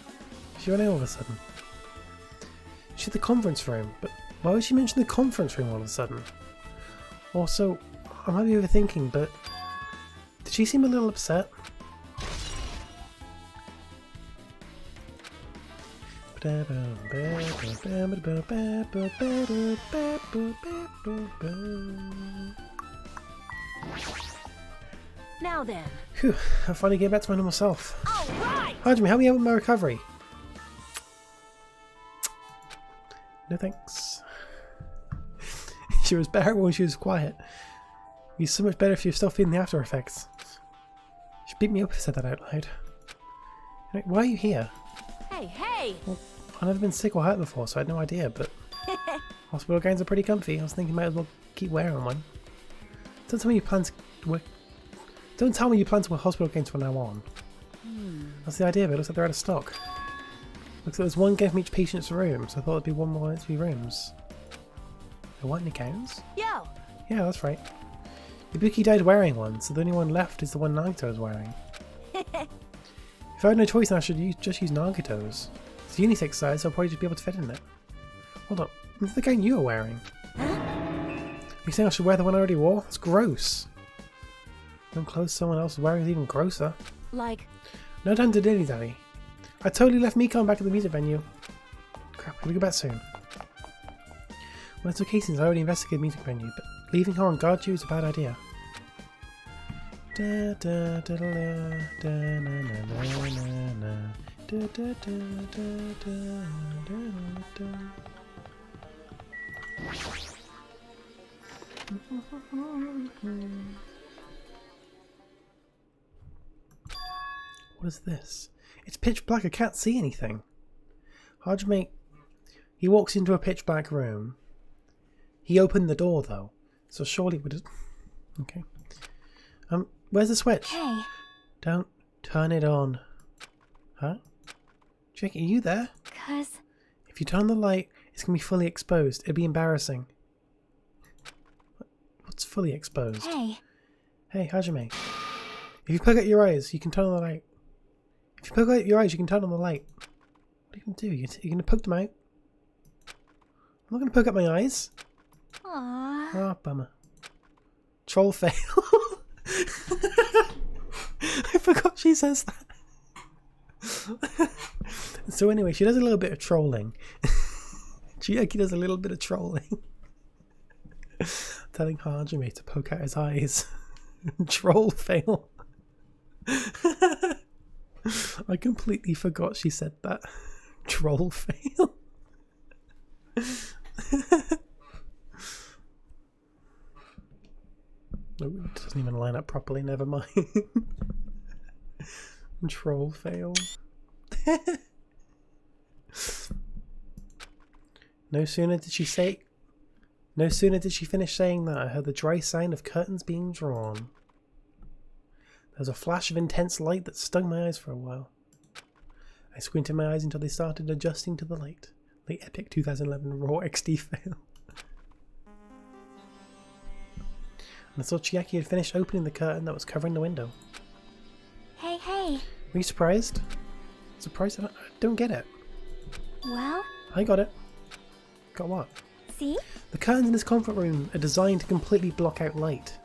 She ran out all of a sudden. She's at the conference room, but why would she mention the conference room all of a sudden? Also, I might be overthinking, but did she seem a little upset? Now then. Phew, I finally get back to my normal self. All right. Hajime, help me out with my recovery. No thanks. She was better when she was quiet. You're so much better if you're still feeling the after effects. She beat me up if I said that out loud. Anyway, why are you here? Hey! Well, I've never been sick or hurt before, so I had no idea, but hospital gowns are pretty comfy. I was thinking I might as well keep wearing one. Don't tell me you plan to wear... Don't tell me you plan to wear hospital gowns from now on. That's the idea of it. It looks like they're out of stock. Looks like there's one gown from each patient's room, so I thought there'd be one more in each rooms. There weren't any gowns? Yo! Yeah, that's right. Ibuki died wearing one, so the only one left is the one Nagito is wearing. If I had no choice, then I should just use Nagito's. It's a unisex size, so I'll probably just be able to fit in it. Hold on, what's the gown you were wearing? You saying I should wear the one I already wore? That's gross. When clothes someone else is wearing is even grosser. Like... No time to dilly-dally. I totally left Miko back at the music venue. Crap, we'll go back soon. Well, it's okay since I already investigated the music venue, but leaving her on guard duty is a bad idea. Da, da, da, da, da, na, na, na, na, na. Da, da, da, da, da, da, da. What is this? It's pitch black, I can't see anything. Hajime... He walks into a pitch black room. He opened the door though, so surely it would... Okay. Where's the switch? Hey. Don't turn it on. Huh? Jake, are you there? 'Cause... If you turn the light, it's going to be fully exposed. It'd be embarrassing. What's fully exposed? Hey. Hey, Hajime. If you poke out your eyes, you can turn on the light. If you poke out your eyes, you can turn on the light. What are you going to do? You're going to poke them out? I'm not going to poke out my eyes. Aww. Oh, bummer. Troll fail. I forgot she says that. So anyway, she does a little bit of trolling. Chiaki does a little bit of trolling. Telling Hajime to poke out his eyes. Troll fail. I completely forgot she said that. Troll fail. No, it doesn't even line up properly, never mind. Troll fail. No sooner did she finish saying that, I heard the dry sound of curtains being drawn. There was a flash of intense light that stung my eyes for a while. I squinted my eyes until they started adjusting to the light. The epic 2011 Raw XD fail. And I saw Chiaki had finished opening the curtain that was covering the window. Hey. Were you surprised? Surprised? I don't get it. Well? I got it. Got what? See? The curtains in this comfort room are designed to completely block out light.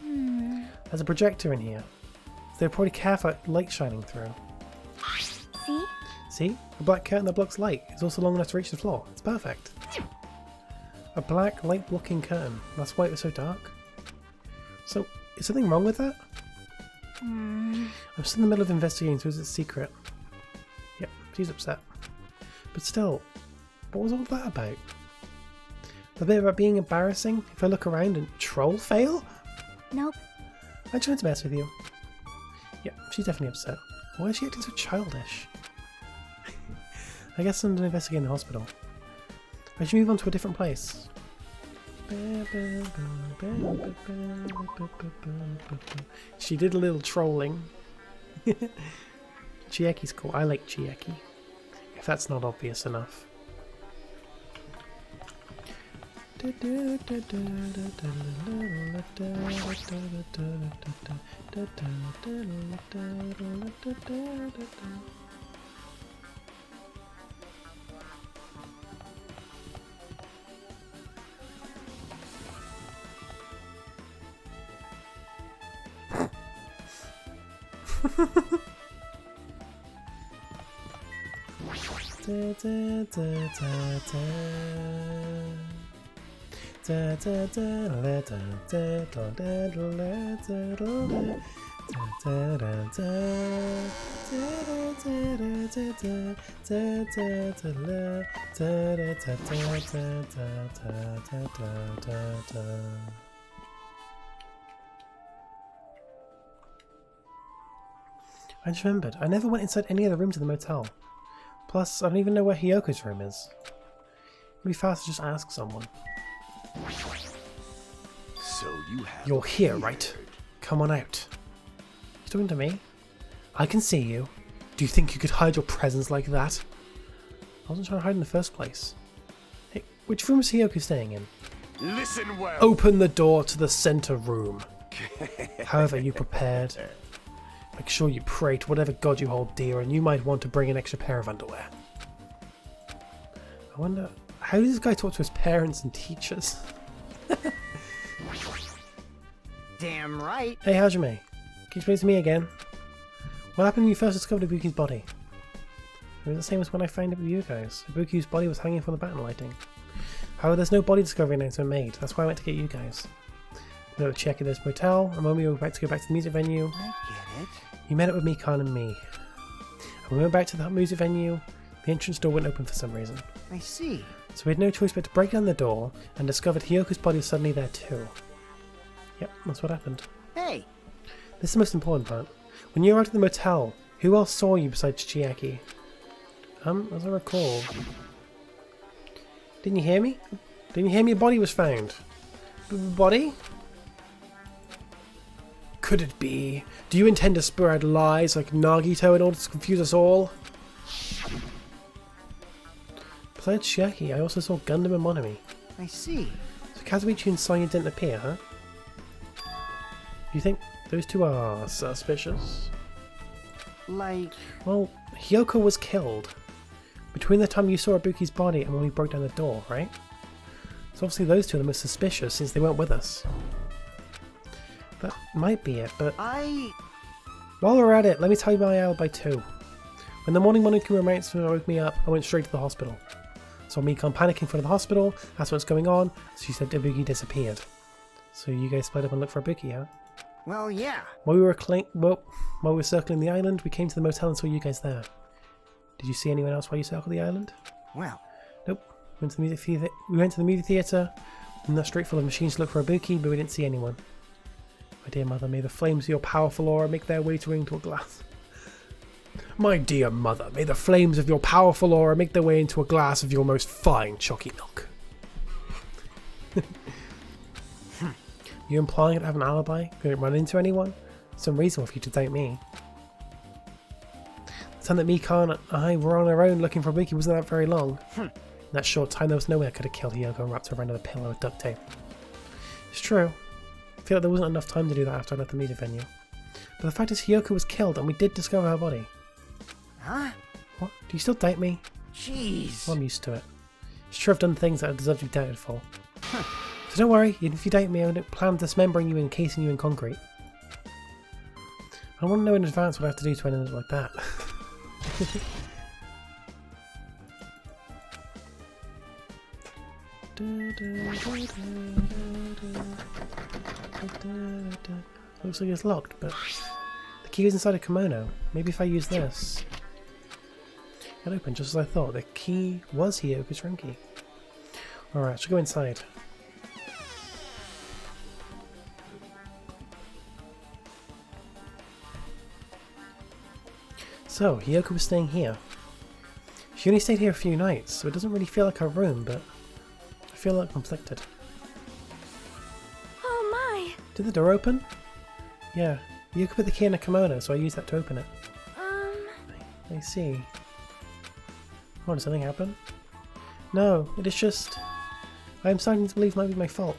There's a projector in here, so they probably care for light shining through. See? See? A black curtain that blocks light is also long enough to reach the floor. It's perfect. A black light blocking curtain. That's why it was so dark. So, is something wrong with that? I'm still in the middle of investigating, so is it secret? Yep, she's upset. But still, what was all that about? The bit about being embarrassing if I look around and troll fail? Nope. I tried to mess with you. Yep, she's definitely upset. Why is she acting so childish? I guess I'm investigating the hospital. I should move on to a different place. She did a little trolling. Chieki's cool. I like Chieki. If that's not obvious enough. I just remembered, I never went inside any of the rooms of the motel. Plus, I don't even know where Hyoko's room is. It'd be fast to just ask someone. So you have. You're here, right? Come on out. You talking to me? I can see you. Do you think you could hide your presence like that? I wasn't trying to hide in the first place. Hey, which room is Hyoko staying in? Listen well. Open the door to the center room. However, you prepared. Make sure you pray to whatever god you hold dear, and you might want to bring an extra pair of underwear. I wonder, how does this guy talk to his parents and teachers? Damn right. Hey Hajime, can you explain to me again? What happened when you first discovered Ibuki's body? It was the same as when I found it with you guys. Ibuki's body was hanging from the batten lighting. However, there's no body discovery announcement made. That's why I went to get you guys. We went to check in this motel, and when we were about to go back to the music venue, I get it. you met up with Mikan and me. And we went back to the music venue, the entrance door wouldn't open for some reason. I see. So we had no choice but to break down the door, and discovered Hyoko's body was suddenly there too. Yep, that's what happened. Hey, This is the most important part. When you arrived at the motel, who else saw you besides Chiaki? As I recall. Didn't you hear me? Didn't you hear me? A body was found. Body? Could it be? Do you intend to spread lies like Nagito in order to confuse us all? Besides Chiaki, I also saw Gundam and Monami. I see. So Kazuichi and Sonya didn't appear, huh? You think those two are suspicious? Like, Well, Hyoko was killed between the time you saw Ibuki's body and when we broke down the door, right? So obviously those two are the most suspicious since they weren't with us. That might be it, but while we're at it, let me tell you my alibi too. When the morning Monoku announcement woke me up, I went straight to the hospital. Saw Mikan panicking in front of the hospital, asked what's going on, so she said Ibuki disappeared. So you guys split up and looked for Ibuki, huh? well, yeah. While we were circling the island, we came to the motel and saw you guys there. Did you see anyone else while you circled the island? Well, Nope. We went to the movie theatre, in the street full of machines to look for Ibuki, but we didn't see anyone. My dear mother, may the flames of your powerful aura make their way into a glass. My dear mother, may the flames of your powerful aura make their way into a glass of your most fine chalky milk. You implying I have an alibi? Couldn't run into anyone? Some reason for you to doubt me. The time that Mikan and I were on our own looking for Ibuki wasn't that very long. In that short time, there was no way I could have killed Hyoko and wrapped her around with a pillow with duct tape. It's true. I feel like there wasn't enough time to do that after I left the music venue. But the fact is, Hyoko was killed and we did discover her body. huh? What? Do you still doubt me? Jeez. Well, I'm used to it. It's true I've done things that I deserve to be doubted for. So don't worry, even if you doubt me, I don't plan on dismembering you and encasing you in concrete. I want to know in advance what I have to do to end it like that. Looks like it's locked, but the key is inside a kimono. Maybe if I use this. It opened just as I thought. The key was Hyoko's room key. Alright, should go inside. So, Hyoko was staying here. She only stayed here a few nights, so it doesn't really feel like her room, but I feel like conflicted. Did the door open? Yeah. You could put the key in a kimono, so I used that to open it. I see. Oh, did something happen? No, it is just... I am starting to believe it might be my fault.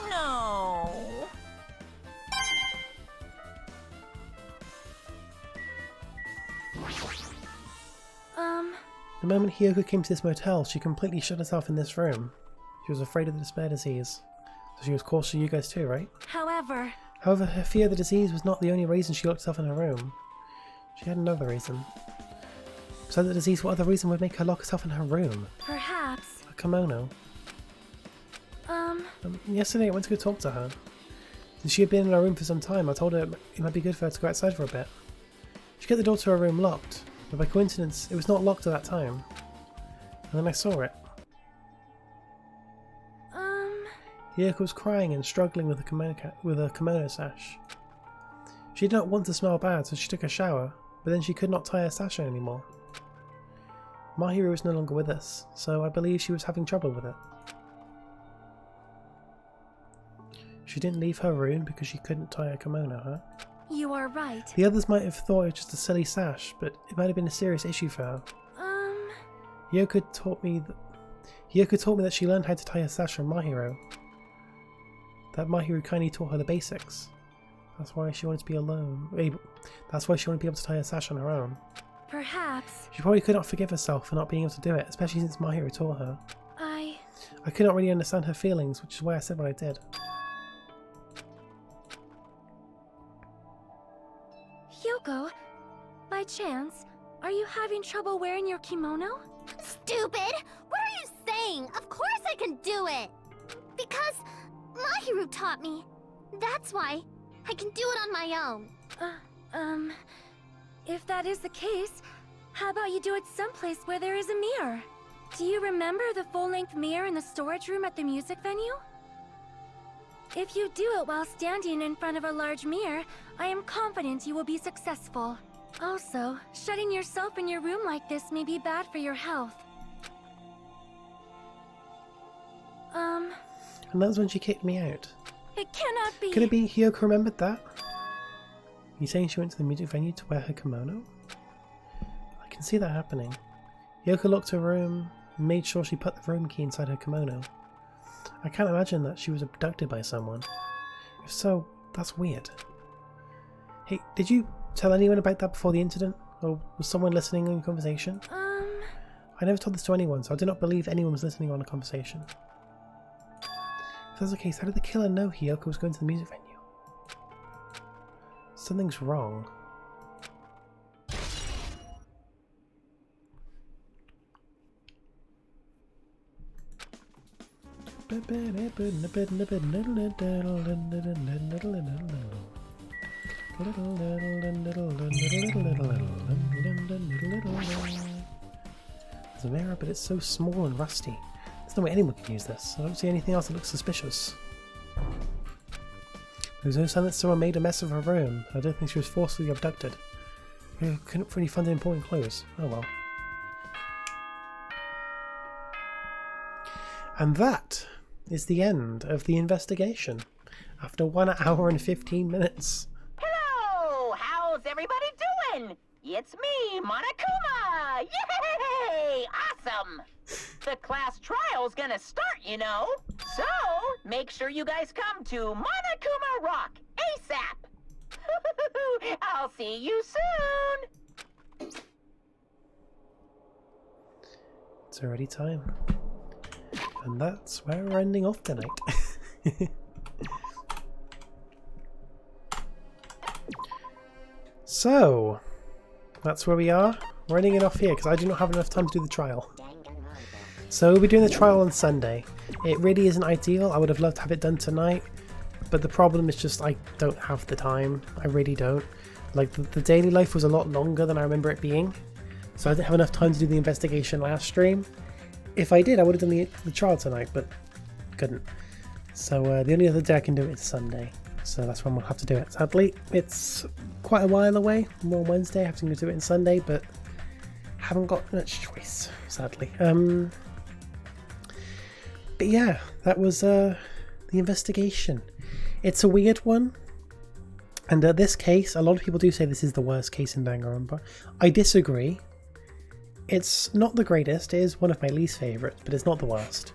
No. The moment Hiyoko came to this motel, she completely shut herself in this room. She was afraid of the despair disease. So she was cautious of you guys too, right? However, Her fear of the disease was not the only reason she locked herself in her room. She had another reason. Besides the disease, what other reason would make her lock herself in her room? perhaps, A kimono. Yesterday I went to go talk to her. Since she had been in her room for some time, I told her it might be good for her to go outside for a bit. She kept the door to her room locked, but by coincidence, it was not locked at that time. And then I saw it. Hiyoko was crying and struggling with a kimono sash. She did not want to smell bad, so she took a shower, but then she could not tie her sash anymore. Mahiru is no longer with us, so I believe she was having trouble with it. She didn't leave her room because she couldn't tie her kimono, huh? you are right. The others might have thought it was just a silly sash, but it might have been a serious issue for her. Hiyoko taught me that she learned how to tie her sash from Mahiru. That Mahiru kindly taught her the basics. That's why she wanted to be alone. That's why she wanted to be able to tie her sash on her own. Perhaps. She probably could not forgive herself for not being able to do it, especially since Mahiru taught her. I could not really understand her feelings, which is why I said what I did. Hyoko, by chance, are you having trouble wearing your kimono? Stupid! What are you saying? Of course I can do it! Because Mahiru taught me. That's why I can do it on my own. If that is the case, how about you do it someplace where there is a mirror? Do you remember the full-length mirror in the storage room at the music venue? If you do it while standing in front of a large mirror, I am confident you will be successful. Also, shutting yourself in your room like this may be bad for your health. And that was when she kicked me out. It cannot be. Could it be Hiyoko remembered that? You saying she went to the music venue to wear her kimono? I can see that happening. Hiyoko locked her room and made sure she put the room key inside her kimono. I can't imagine that she was abducted by someone. If so, that's weird. Hey, did you tell anyone about that before the incident? Or was someone listening in the conversation? I never told this to anyone, so I do not believe anyone was listening on a conversation. If that's the case, how did the killer know Hiyoko was going to the music venue? Something's wrong. There's a mirror, but it's so small and rusty. There's no way anyone can use this. I don't see anything else that looks suspicious. There's no sign that someone made a mess of her room. I don't think she was forcibly abducted. I couldn't really find any important clues. Oh well. And that is the end of the investigation. After 1 hour and 15 minutes. Hello! How's everybody doing? It's me, Monokuma! Yay! Awesome! The class trial's gonna start, you know. So, make sure you guys come to Monokuma Rock ASAP! I'll see you soon! It's already time. And that's where we're ending off tonight. So, that's where we are. We're ending it off here because I do not have enough time to do the trial. So we'll be doing the trial on Sunday. It really isn't ideal. I would have loved to have it done tonight. But the problem is just I don't have the time. I really don't. Like the daily life was a lot longer than I remember it being. So I didn't have enough time to do the investigation last stream. If I did, I would have done the trial tonight, but couldn't. So the only other day I can do it is Sunday. So that's when we'll have to do it. Sadly, it's quite a while away. More on Wednesday, having to do it on Sunday, but haven't got much choice, sadly. But yeah, that was the investigation. It's a weird one, and this case, a lot of people do say this is the worst case in Danganronpa. I disagree. It's not the greatest. It is one of my least favourites, but it's not the worst.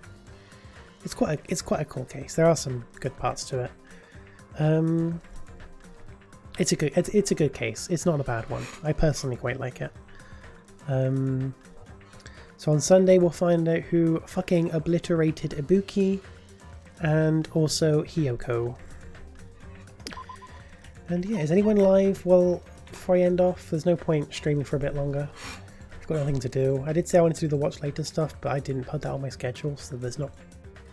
It's quite a cool case. There are some good parts to it. It's a good case. It's not a bad one. I personally quite like it. So on Sunday we'll find out who fucking obliterated Ibuki and also Hiyoko. And yeah, is anyone live? Well, before I end off, there's no point streaming for a bit longer. I've got nothing to do. I did say I wanted to do the watch later stuff, but I didn't put that on my schedule, so there's no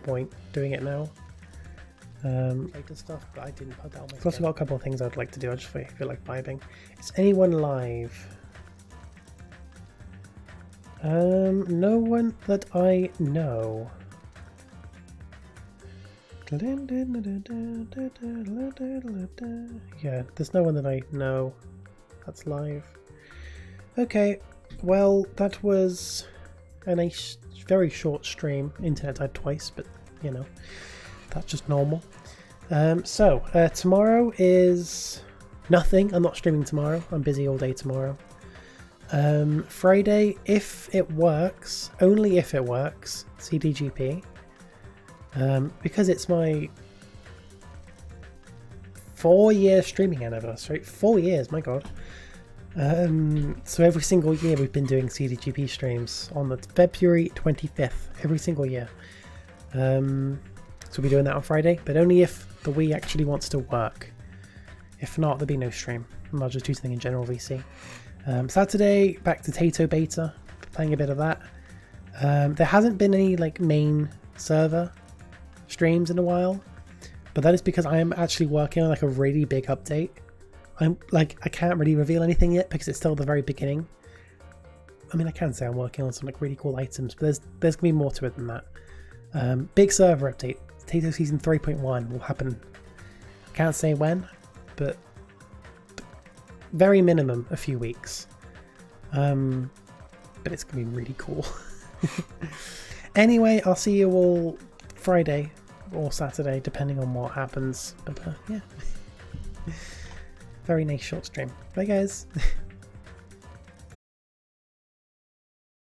point doing it now. Later stuff, but I didn't put that on my schedule. I've also got a couple of things I'd like to do. I just feel like vibing. Is anyone live? No one that I know. Yeah, there's no one that I know that's live. Okay, well, that was a nice, very short stream. Internet died twice, but you know, that's just normal. So tomorrow is nothing. I'm not streaming tomorrow. I'm busy all day tomorrow. Friday, if it works, only if it works, CDGP. Because it's my 4-year streaming anniversary. 4 years, my god. So every single year we've been doing CDGP streams on the February 25th, every single year. So we'll be doing that on Friday, but only if the Wii actually wants to work. If not, there'll be no stream. I'll just do something in general VC. Saturday, back to Tato Beta, playing a bit of that. There hasn't been any like main server streams in a while, but that is because I am actually working on like a really big update. I can't really reveal anything yet because it's still the very beginning. I mean, I can say I'm working on some like really cool items, but there's gonna be more to it than that. Big server update. Tato Season 3.1 will happen. I can't say when, but very minimum a few weeks. But it's gonna be really cool. Anyway, I'll see you all Friday or Saturday, depending on what happens. But yeah, very nice short stream. Bye guys.